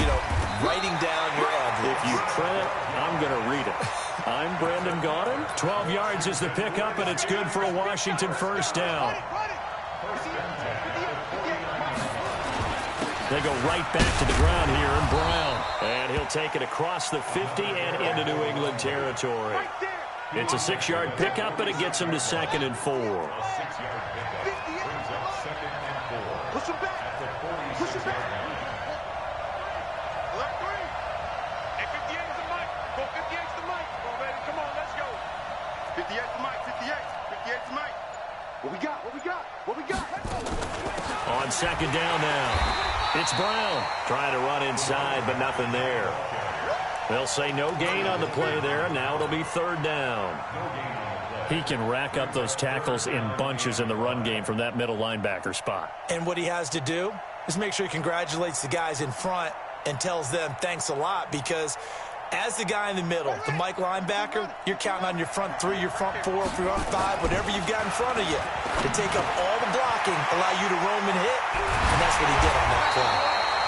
writing down your ad-libs. If you print it, I'm going to read it. I'm Brendan Gaudin. 12 yards is the pickup, and it's good for a Washington first down. They go right back to the ground here, and Brown. And he'll take it across the 50 and into New England territory. It's a 6-yard pickup, and it gets him to 2nd and 4. A 6-yard pickup brings up 2nd and 4. Push him back. At the Push him 46-yard back. line. Left 3. Hey, 58 is the mic. Go 58 is the mic. Come on, baby. Come on, let's go. 58 is the mic. 58. 58 is the mic. What we got? What we got? What we got? On second down now. It's Brown trying to run inside, but nothing there. They'll say no gain on the play there. Now it'll be 3rd down. He can rack up those tackles in bunches in the run game from that middle linebacker spot. And what he has to do is make sure he congratulates the guys in front and tells them thanks a lot, because as the guy in the middle, the Mike linebacker, you're counting on your front 3, your front 4, your front 5, whatever you've got in front of you to take up all the blocking, allow you to roam and hit. And that's what he did on that play.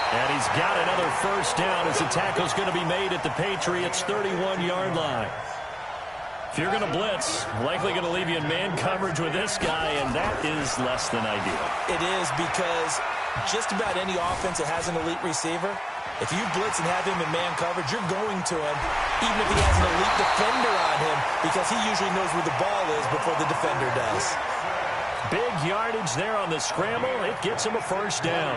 And he's got another first down as the tackle's going to be made at the Patriots' 31-yard line. If you're going to blitz, likely going to leave you in man coverage with this guy, and that is less than ideal. It is, because just about any offense that has an elite receiver, if you blitz and have him in man coverage, you're going to him, even if he has an elite defender on him, because he usually knows where the ball is before the defender does. Big yardage there on the scramble. It gets him a first down.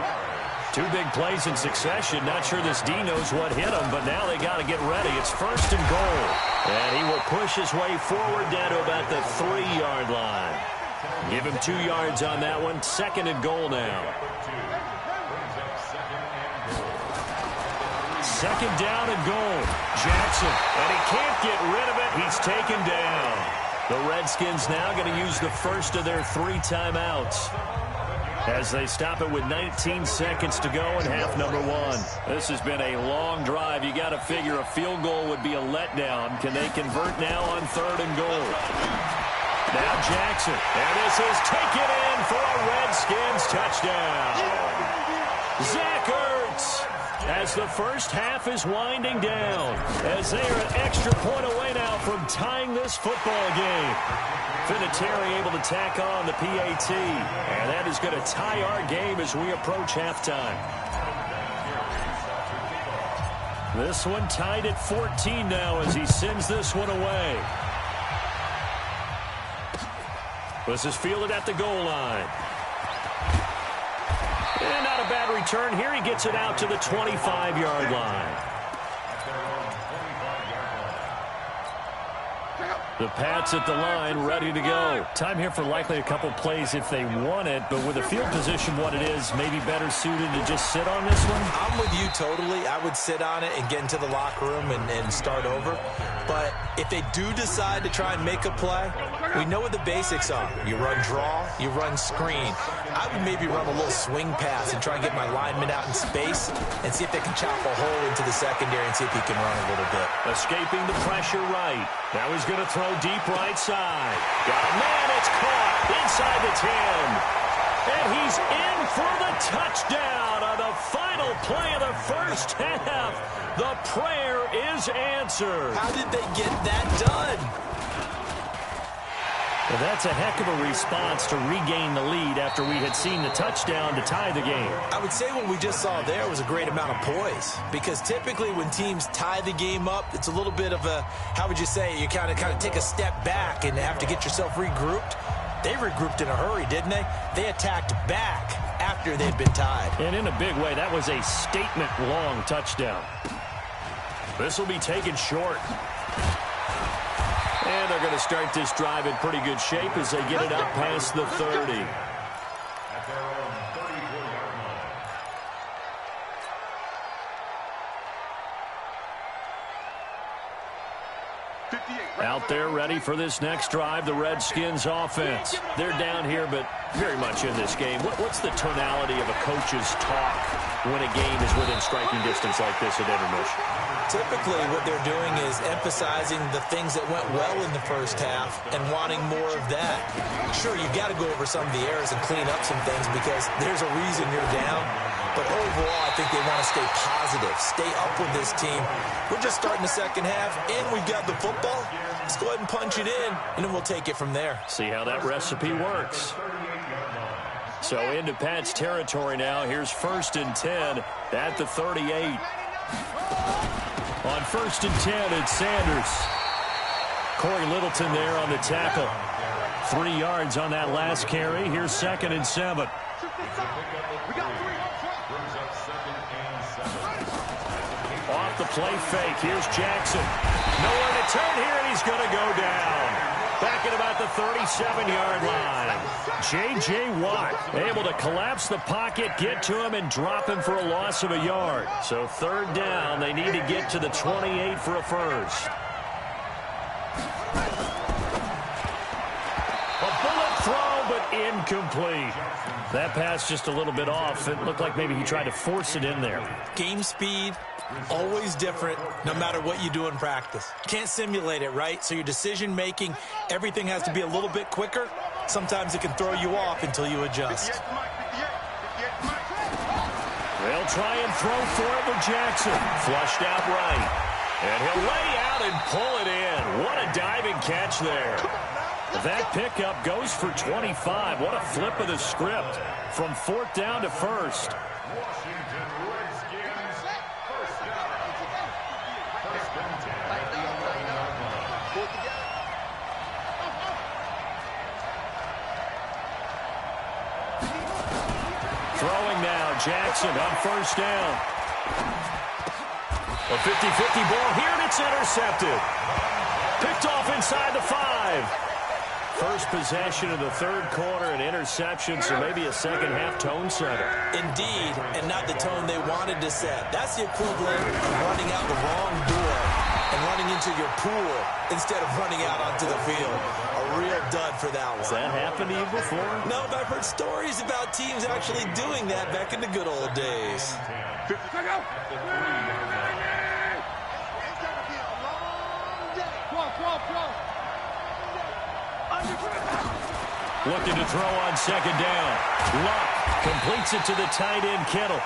2 big plays in succession. Not sure this D knows what hit him, but now they got to get ready. It's 1st and goal. And he will push his way forward down to about the 3-yard line. Give him 2 yards on that one. 2nd and goal now. 2nd down and goal. Jackson, and he can't get rid of it. He's taken down. The Redskins now going to use the first of their 3 timeouts as they stop it with 19 seconds to go in half number 1. This has been a long drive. You got to figure a field goal would be a letdown. Can they convert now on 3rd and goal? Now Jackson. And this is taken in for a Redskins touchdown. Zach Ertz, as the first half is winding down, as they are an extra point away now from tying this football game. Vinatieri able to tack on the PAT, and that is going to tie our game as we approach halftime. This one tied at 14 now as he sends this one away. This is fielded at the goal line. And not a bad return here. He gets it out to the 25-yard line. The Pats at the line, ready to go. Time here for likely a couple plays if they want it, but with the field position what it is, maybe better suited to just sit on this one? I'm with you totally. I would sit on it and get into the locker room and start over. But if they do decide to try and make a play, we know what the basics are. You run draw, you run screen. I would maybe run a little swing pass and try and get my lineman out in space and see if they can chop a hole into the secondary and see if he can run a little bit. Escaping the pressure right. Now he's going to throw deep right side. Got a man, it's caught inside the 10. And he's in for the touchdown on the final play of the first half. The prayer is answered. How did they get that done? Well, that's a heck of a response to regain the lead after we had seen the touchdown to tie the game. I would say what we just saw there was a great amount of poise, because typically when teams tie the game up, it's a little bit of a, how would you say, you kind of take a step back and have to get yourself regrouped. They regrouped in a hurry, didn't they? They attacked back after they'd been tied. And in a big way, that was a statement-long touchdown. This will be taken short. And they're going to start this drive in pretty good shape as they get it up past the 30. At their own 34-yard line. Out there ready for this next drive, the Redskins offense. They're down here, but very much in this game. What's the tonality of a coach's talk when a game is within striking distance like this at intermission? Typically, what they're doing is emphasizing the things that went well in the first half and wanting more of that. Sure, you've got to go over some of the errors and clean up some things because there's a reason you're down. But overall, I think they want to stay positive, stay up with this team. We're just starting the second half, and we've got the football. Let's go ahead and punch it in, and then we'll take it from there. See how that recipe works. So into Pat's territory now. Here's 1st and 10 at the 38. On 1st and 10, it's Sanders. Corey Littleton there on the tackle. 3 yards on that last carry. Here's 2nd and 7. Off the play fake. Here's Jackson. Nowhere to turn here, and he's going to go down. Back at about the 37-yard line. J.J. Watt able to collapse the pocket, get to him, and drop him for a loss of a yard. So 3rd down, they need to get to the 28 for a first. A bullet throw, but incomplete. That pass just a little bit off. It looked like maybe he tried to force it in there. Game speed, always different, no matter what you do in practice. Can't simulate it, right? So your decision-making, everything has to be a little bit quicker. Sometimes it can throw you off until you adjust. They'll try and throw for it with Jackson. Flushed out right. And he'll lay out and pull it in. What a diving catch there. That pickup goes for 25. What a flip of the script from 4th down to 1st. Throwing now, Jackson on 1st down. A 50-50 ball here, and it's intercepted. Picked off inside the 5. First possession of the 3rd quarter, an interception, so maybe a second-half tone setter. Indeed, and not the tone they wanted to set. That's the equivalent of running out the wrong door and running into your pool instead of running out onto the field. A real dud for that one. Has that happened to you before? No, but I've heard stories about teams actually doing that back in the good old days. Looking to throw on second down. Luck completes it to the tight end, Kittle.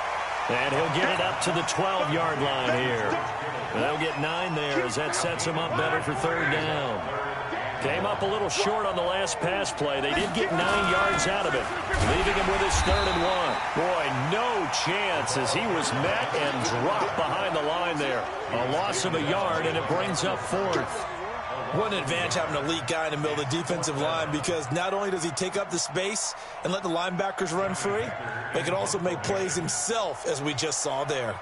And he'll get it up to the 12-yard line here. They'll get 9 there as that sets him up better for third down. Came up a little short on the last pass play. They did get 9 yards out of it, leaving him with his 3rd and 1. Boy, no chance as he was met and dropped behind the line there. A loss of a yard, and it brings up 4th. What an advantage having an elite guy in the middle of the defensive line, because not only does he take up the space and let the linebackers run free, but he can also make plays himself, as we just saw there.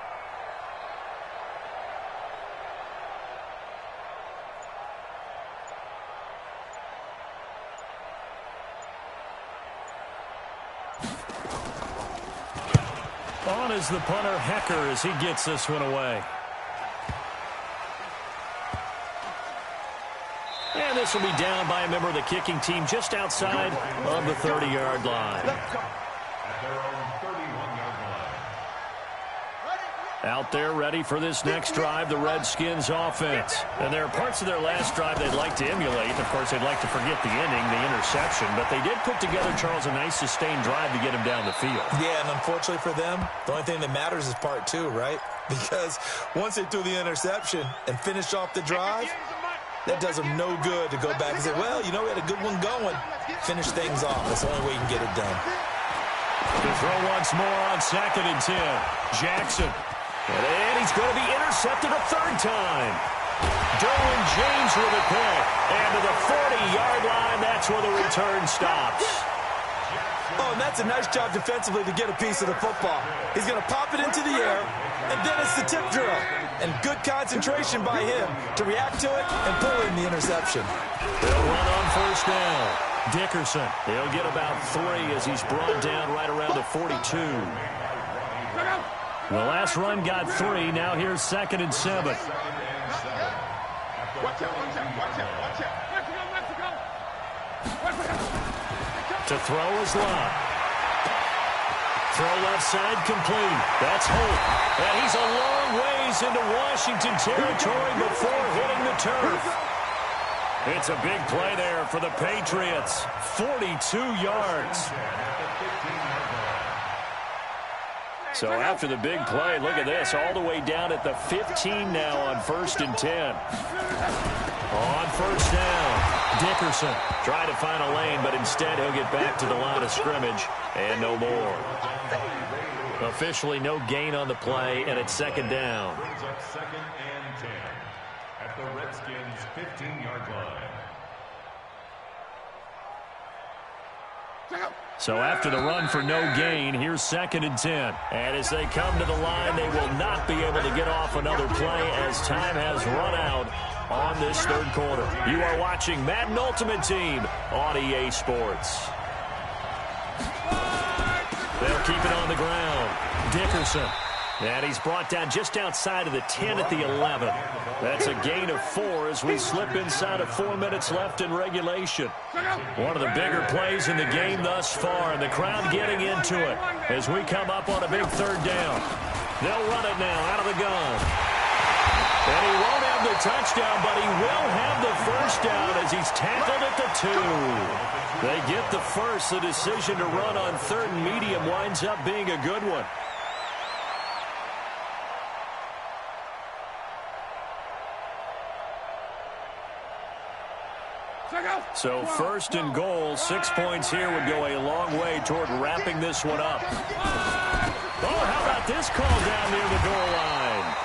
On is the punter, Hecker, as he gets this one away. And this will be down by a member of the kicking team just outside of the 30-yard line. Out there ready for this next drive, the Redskins offense. And there are parts of their last drive they'd like to emulate. Of course, they'd like to forget the ending, the interception. But they did put together, Charles, a nice sustained drive to get him down the field. Yeah, and unfortunately for them, the only thing that matters is part 2, right? Because once they threw the interception and finished off the drive, that does them no good to go back and say, well, you know, we had a good one going. Finish things off. That's the only way you can get it done. To throw once more on 2nd and 10. Jackson. And he's going to be intercepted a 3rd time. Derwin James with a pick. And to the 40-yard line, that's where the return stops. Oh, and that's a nice job defensively to get a piece of the football. He's going to pop it into the air, and then it's the tip drill. And good concentration by him to react to it and pull in the interception. They'll run on 1st down. Dickerson, he'll get about 3 as he's brought down right around the 42. The last run got 3. Now here's 2nd and 7. Watch out. To throw is Luck. Throw left side complete. That's Holt. And he's a long ways into Washington territory before hitting the turf. It's a big play there for the Patriots. 42 yards. So after the big play, look at this, all the way down at the 15 now on 1st and 10. On 1st down, Dickerson trying to find a lane, but instead he'll get back to the line of scrimmage and no more. Officially no gain on the play, and it's 2nd down. Brings up 2nd and 10 at the Redskins' 15-yard line. So after the run for no gain, here's 2nd and 10. And as they come to the line, they will not be able to get off another play as time has run out on this 3rd quarter. You are watching Madden Ultimate Team on EA Sports. They'll keep it on the ground. Dickerson. And he's brought down just outside of the 10 at the 11. That's a gain of 4 as we slip inside of 4 minutes left in regulation. One of the bigger plays in the game thus far, and the crowd getting into it as we come up on a big 3rd down. They'll run it now out of the gun. And he won't have the touchdown, but he will have the 1st down as he's tackled at the 2. They get the 1st. The decision to run on 3rd and medium winds up being a good one. So 1st and goal, 6 points here would go a long way toward wrapping this one up. Oh, how about this call down near the goal line?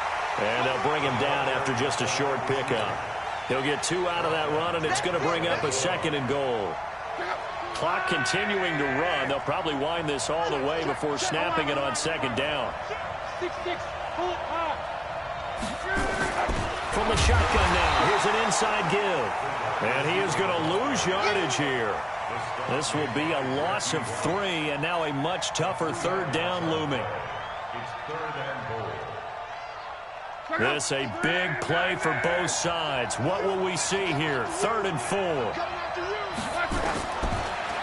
And they'll bring him down after just a short pickup. He'll get 2 out of that run, and it's going to bring up a 2nd and goal. Clock continuing to run. They'll probably wind this all the way before snapping it on 2nd down. From the shotgun now, here's an inside give. And he is going to lose yardage here. This will be a loss of 3, and now a much tougher 3rd down looming. It's 3rd and goal. This a big play for both sides. What will we see here? 3rd and 4.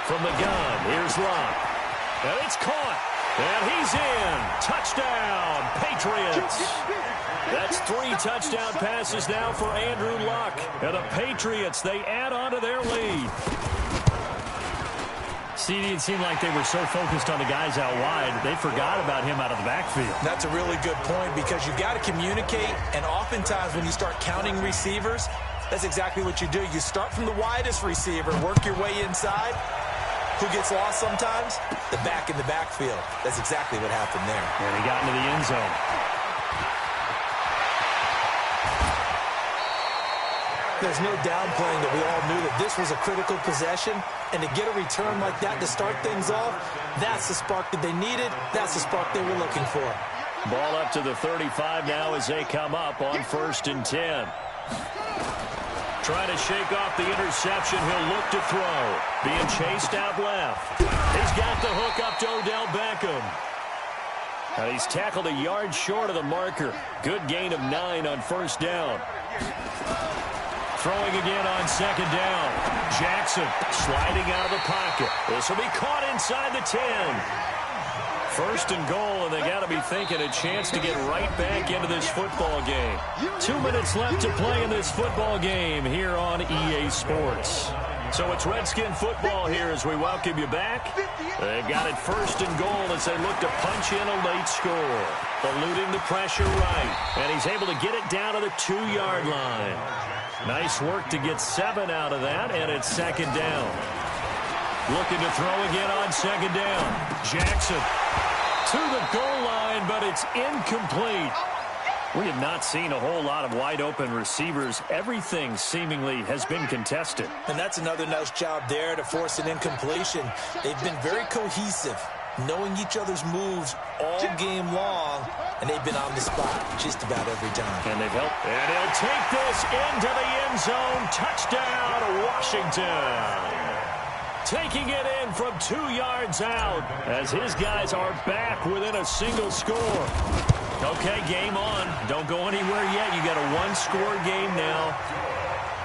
From the gun, here's Luck. And it's caught. And he's in. Touchdown, Patriots. That's 3 touchdown passes now for Andrew Luck. And the Patriots, they add on to their lead. CD, it seemed like they were so focused on the guys out wide, they forgot about him out of the backfield. That's a really good point because you've got to communicate, and oftentimes when you start counting receivers, that's exactly what you do. You start from the widest receiver, work your way inside. Who gets lost sometimes? The back in the backfield. That's exactly what happened there. And he got into the end zone. There's no downplaying that we all knew that this was a critical possession, and to get a return like that to start things off, that's the spark that they needed. That's the spark they were looking for. Ball up to the 35 now as they come up on 1st and 10. Trying to shake off the interception. He'll look to throw. Being chased out left. He's got the hook up to Odell Beckham. And he's tackled a yard short of the marker. Good gain of 9 on 1st down. Throwing again on 2nd down. Jackson sliding out of the pocket. This will be caught inside the 10. 1st and goal, and they got to be thinking a chance to get right back into this football game. 2 minutes left to play in this football game here on EA Sports. So it's Redskin football here as we welcome you back. They've got it 1st and goal as they look to punch in a late score. Eluding the pressure right, and he's able to get it down to the 2-yard line. Nice work to get 7 out of that, and it's 2nd down. Looking to throw again on 2nd down. Jackson to the goal line, but it's incomplete. We have not seen a whole lot of wide-open receivers. Everything seemingly has been contested. And that's another nice job there to force an incompletion. They've been very cohesive, knowing each other's moves all game long, and they've been on the spot just about every time. And they've helped. And he'll take this into the end zone. Touchdown, Washington. Taking it in from 2 yards out as his guys are back within a single score. Okay, game on. Don't go anywhere yet. You got a 1-score game now.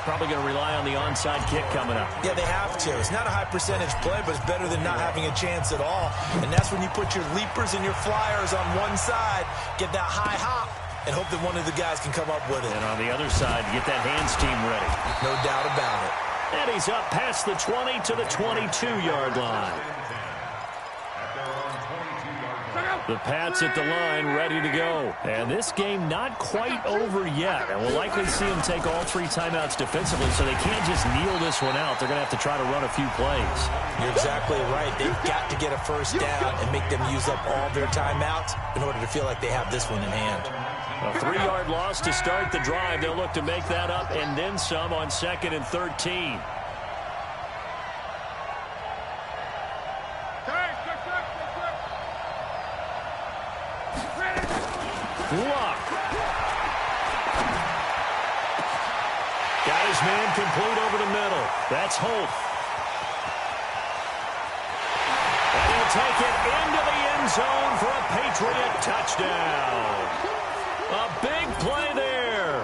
Probably going to rely on the onside kick coming up. Yeah, they have to. It's not a high percentage play, but it's better than not having a chance at all. And that's when you put your leapers and your flyers on one side, get that high hop, and hope that one of the guys can come up with it. And on the other side, get that hands team ready. No doubt about it. And he's up past the 20 to the 22-yard line. The Pats at the line, ready to go. And this game not quite over yet. And we'll likely see them take all 3 timeouts defensively, so they can't just kneel this one out. They're going to have to try to run a few plays. You're exactly right. They've got to get a 1st down and make them use up all their timeouts in order to feel like they have this one in hand. A 3-yard loss to start the drive. They'll look to make that up and then some on 2nd and 13. Luck. Got his man complete over the middle. That's Holt. And he'll take it into the end zone for a Patriot touchdown. A big play there.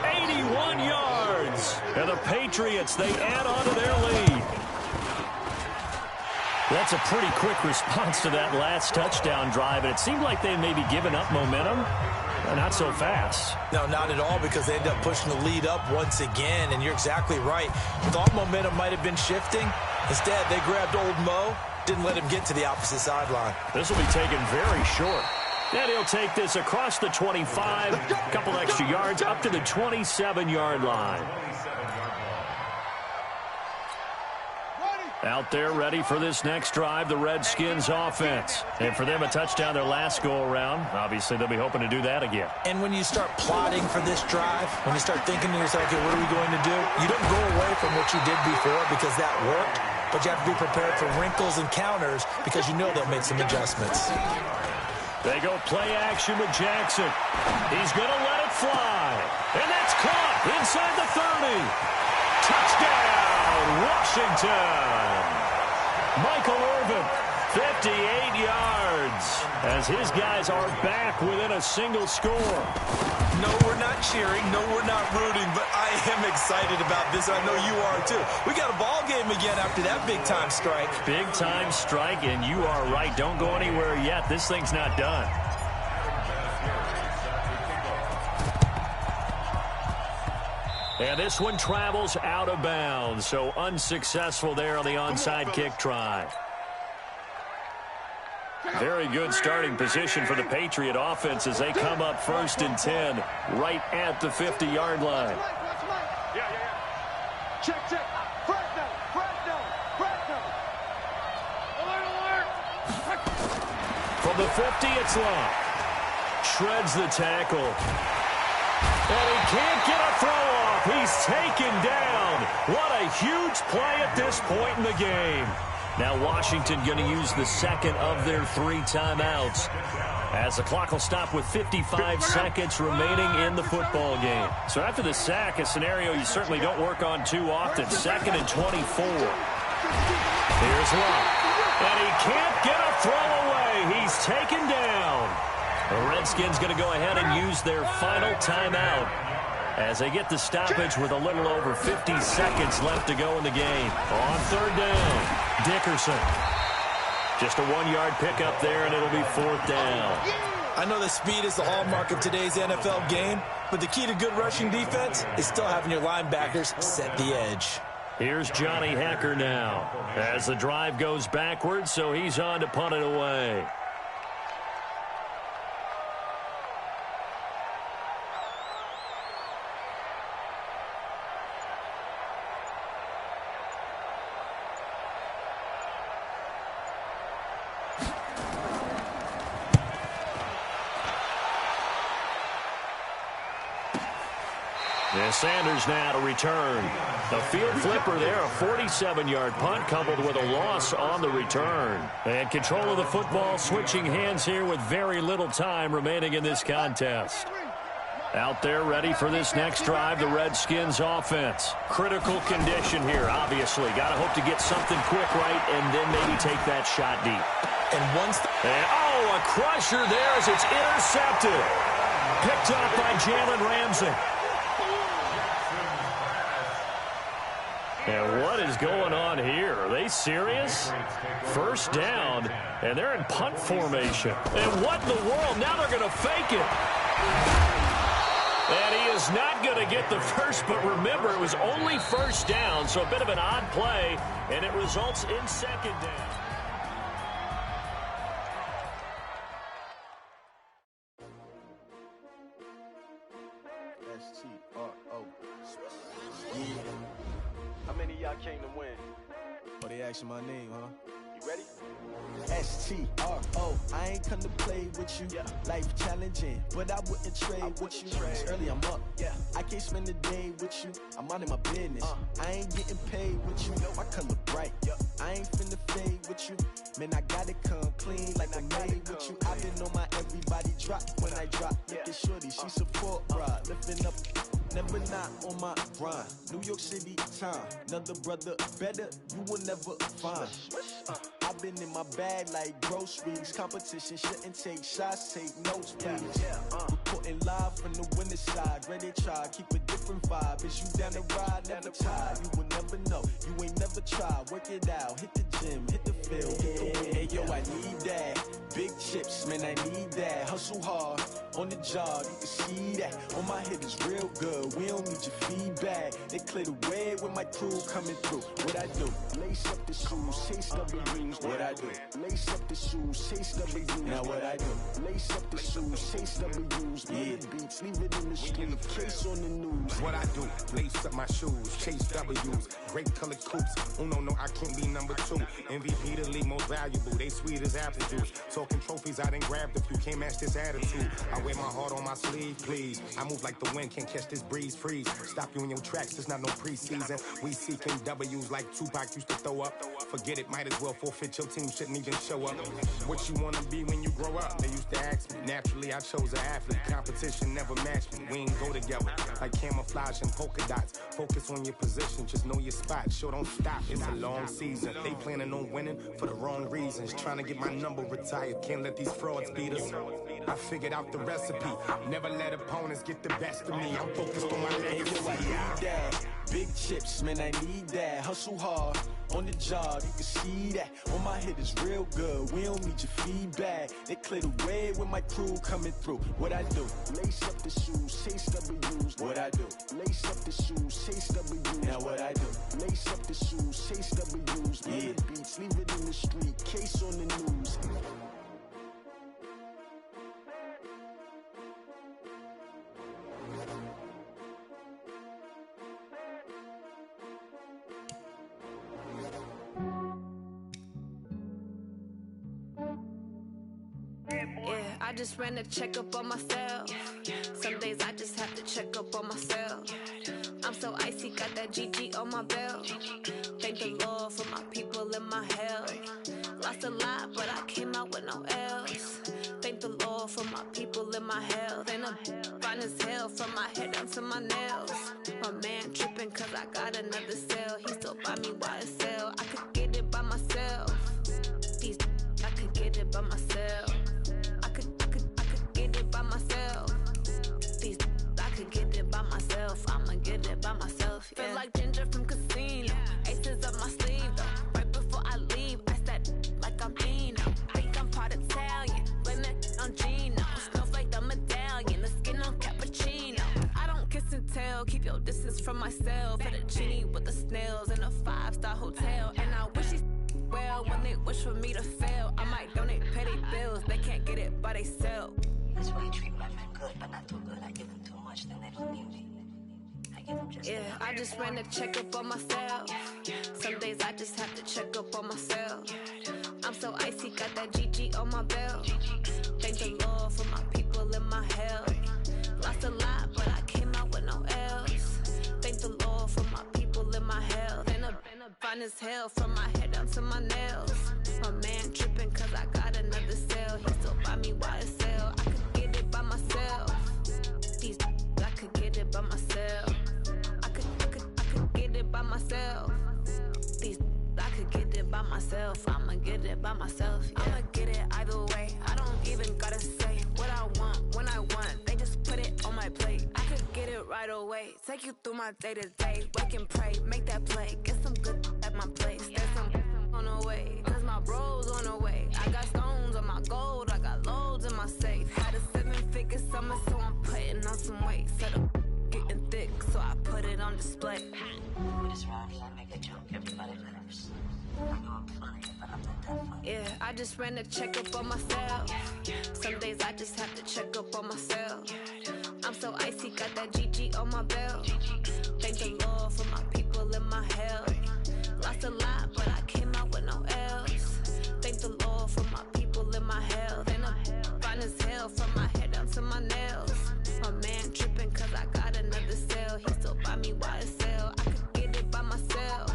81 yards. And the Patriots, they add on to their lead. That's a pretty quick response to that last touchdown drive, and it seemed like they may be giving up momentum. Not so fast. No, not at all, because they end up pushing the lead up once again, and you're exactly right. Thought momentum might have been shifting. Instead, they grabbed old Mo, didn't let him get to the opposite sideline. This will be taken very short. And he'll take this across the 25, a couple extra yards, up to the 27-yard line. Out there ready for this next drive, the Redskins offense. And for them, a touchdown their last go-around. Obviously, they'll be hoping to do that again. And when you start plotting for this drive, when you start thinking to yourself, okay, what are we going to do? You don't go away from what you did before because that worked, but you have to be prepared for wrinkles and counters because you know they'll make some adjustments. They go play action with Jackson. He's going to let it fly. And that's caught inside the 30. Touchdown, Washington. Michael Irvin, 58 yards, as his guys are back within a single score. No, we're not cheering. No, we're not rooting, but I am excited about this. I know you are, too. We got a ball game again after that big-time strike. Big-time strike, and you are right. Don't go anywhere yet. This thing's not done. And this one travels out of bounds, so unsuccessful there on the onside kick try. Very good starting position for the Patriot offense as they come up 1st and 10 right at the 50-yard line. Check. Fresno. Alert. From the 50, it's Long. Shreds the tackle. And he can't get a throw off. He's taken down. What a huge play at this point in the game. Now Washington going to use the second of their 3 timeouts as the clock will stop with 55 seconds remaining in the football game. So after the sack, a scenario you certainly don't work on too often. 2nd and 24. Here's Raww. And he can't get a throw away. He's taken down. The Redskins going to go ahead and use their final timeout as they get the stoppage with a little over 50 seconds left to go in the game. On 3rd down, Dickerson. Just a 1-yard pickup there, and it'll be 4th down. I know that speed is the hallmark of today's NFL game, but the key to good rushing defense is still having your linebackers set the edge. Here's Johnny Hekker now as the drive goes backwards, so he's on to punt it away. And Sanders now to return. A field flipper there, a 47-yard punt coupled with a loss on the return. And control of the football switching hands here with very little time remaining in this contest. Out there ready for this next drive, the Redskins offense. Critical condition here, obviously. Got to hope to get something quick right and then maybe take that shot deep. Oh, a crusher there as it's intercepted. Picked up by Jalen Ramsey. And what is going on here? Are they serious? 1st down, and they're in punt formation. And what in the world? Now they're going to fake it. And he is not going to get the first, but remember, it was only 1st down, so a bit of an odd play, and it results in 2nd down. How many of y'all came to win? Oh, they asking my name, huh? You ready? S-T-R-O, I ain't come to play with you. Life challenging, but I wouldn't trade with you. It's early, I'm up. I can't spend the day with you. I'm minding my business. I ain't getting paid with you. My color bright. I ain't finna fade with you. Man, I gotta come clean like I made with you. I've been on my everybody drop when I drop. Look at shorty, she support ride. Lifting up, never not on my grind. New York City time. Another brother better, you will never find. I've been in my bag like groceries. Competition shouldn't take shots, take notes, please. Reporting live from the winning side. Ready to try, keep a different vibe. Is you down the ride, never tired. You will never know, you ain't never tried. Work it out, hit the gym, hit the field, hit the win. Hey yo, I need that. Big chips, man, I need that. Hustle hard, on the job, you can see that. On my hit is real good, we don't need your feedback. They clear the way with my crew coming through. What I do? Lace up the shoes, chase double rings. What I do? Lace up the shoes, chase double U's. Now what I do? Lace up the shoes, chase double U's. Yeah, beats, leave it in the street, case on the news. What I do? Lace up my shoes, chase W's. Great colored coops. Oh no, I can't be number 2. MVP the league most valuable. They sweet as apple juice. Talking trophies, I done grabbed a few. Can't match this attitude. I wear my heart on my sleeve, please. I move like the wind, can't catch this breeze. Freeze. Stop you in your tracks. There's not no preseason. We seeking W's like Tupac used to throw up. Forget it, might as well forfeit. Your team shouldn't even show up. What you wanna be when you grow up? They used to ask me. Naturally, I chose an athlete. Competition never matched me. We ain't go together like camouflage and polka dots. Focus on your position, just know your spot. Sure, don't stop. It's a long season. They planning on winning for the wrong reasons. Trying to get my number retired. Can't let these frauds beat us. I figured out the recipe. Never let opponents get the best of me. I'm focused on my legacy. I need that. Big chips, man, I need that. Hustle hard, on the job, you can see that. On my hit is real good, we don't need your feedback. They clear the way with my crew coming through. What I do? Lace up the shoes, chase W's. What I do? Lace up the shoes, chase W's. Now what I do? Lace up the shoes, chase W's. Yeah, beats, leave it in the street, case on the news. just ran a checkup on myself. Some days I just have to check up on myself. I'm so icy, got that GG on my belt. Thank the Lord for my people and my health. Lost a lot, but I came out with no else. Thank the Lord for my people and my health. And I'm fine as hell from my head down to my nails. My man tripping cause I got another cell. He still buy me YSL. I could get it by myself. These I could get it by myself. I could get it by myself. These I could get it by myself. I'ma get it by myself. Yeah. Feel like Ginger from Casino. Aces up my sleeve though. Right before I leave, I said like I'm Dino. Think I'm part Italian. Blame that on Gino. Snowflake the medallion. The skin on cappuccino. I don't kiss and tell. Keep your distance from myself. At a genie with the snails in a 5-star hotel. And I wish he's well when they wish for me to fail. I might donate petty bills. They can't get it by themselves. That's why you treat women good, but not too good. I give them too much, then they don't need me. I give them just enough. I just ran a checkup on myself. Some days I just have to check up on myself. I'm so icy, got that GG on my belt. Thank the Lord for my people and my health. Lost a lot, but I came out with no else. Thank the Lord for my people and my health. And I'm fine as hell from my head down to my nails. My man tripping cause I got another cell. He still buy me YSL. I could get it by myself. These I could get it by myself. I could get it by myself. These I could get it by myself. I'ma get it by myself. Yeah. I'ma get it either way. I don't even gotta say what I want when I want. They just put it on my plate. I could get it right away. Take you through my day to day. Wake and pray, make that play. Get some good at my place. There's some on the way. Cause my bros on the way. I got stones on my gold. I got loads in my safe. Had a 7-figure summer, so I'm putting on some weight. Set up getting thick, so I put it on display. With this round, I make a joke. Everybody laughs. I know I'm funny, but I'm not that funny. Yeah, I just ran a checkup on myself. Some days I just have to check up on myself. I'm so icy, got that GG on my belt. Thank the Lord for my people and my health. Lost a lot, but I came out with no else. Thank the Lord for my people and my health. And I'm fine as hell from my head down to my nails. My man tripping cause I got another cell. He still buy me YSL. I could get it by myself.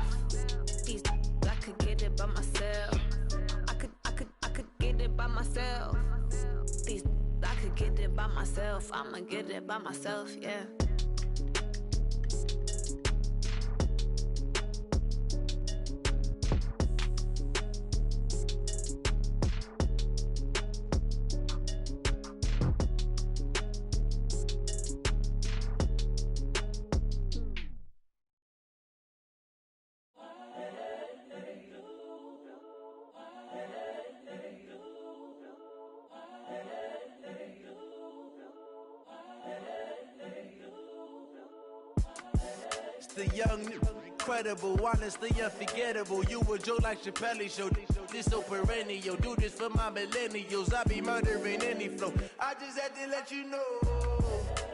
These I could get it by myself. I could get it by myself. These I could get it by myself. I'ma get it by myself, yeah. The young, incredible, honestly unforgettable. You a Joe like Chappelle show. This so perennial. Do this for my millennials. I be murdering any flow. I just had to let you know.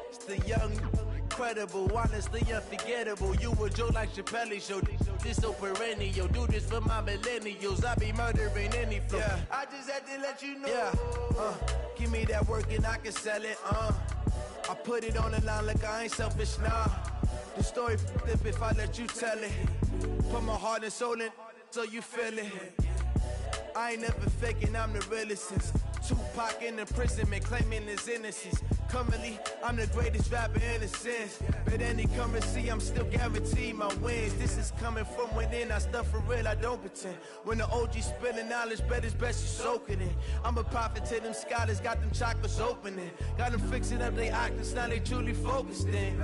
It's the young, incredible, honestly unforgettable. You a Joe like Chappelle show. This so perennial. Do this for my millennials. I be murdering any flow. Yeah. I just had to let you know. Yeah. Give me that work and I can sell it. I put it on the line like I ain't selfish, nah. The story flip if I let you tell it. Put my heart and soul in so you feel it. I ain't never faking, I'm the realest since Tupac in the imprisonment claiming his innocence. Currently, I'm the greatest rapper in a sense. But any currency, I'm still guaranteed my wins. This is coming from within, I stuff for real, I don't pretend. When the OG spilling knowledge, bet it's best you soak it in. I'm a prophet to them scholars, got them chakras opening. Got them fixing up they octaves, now they truly focused in.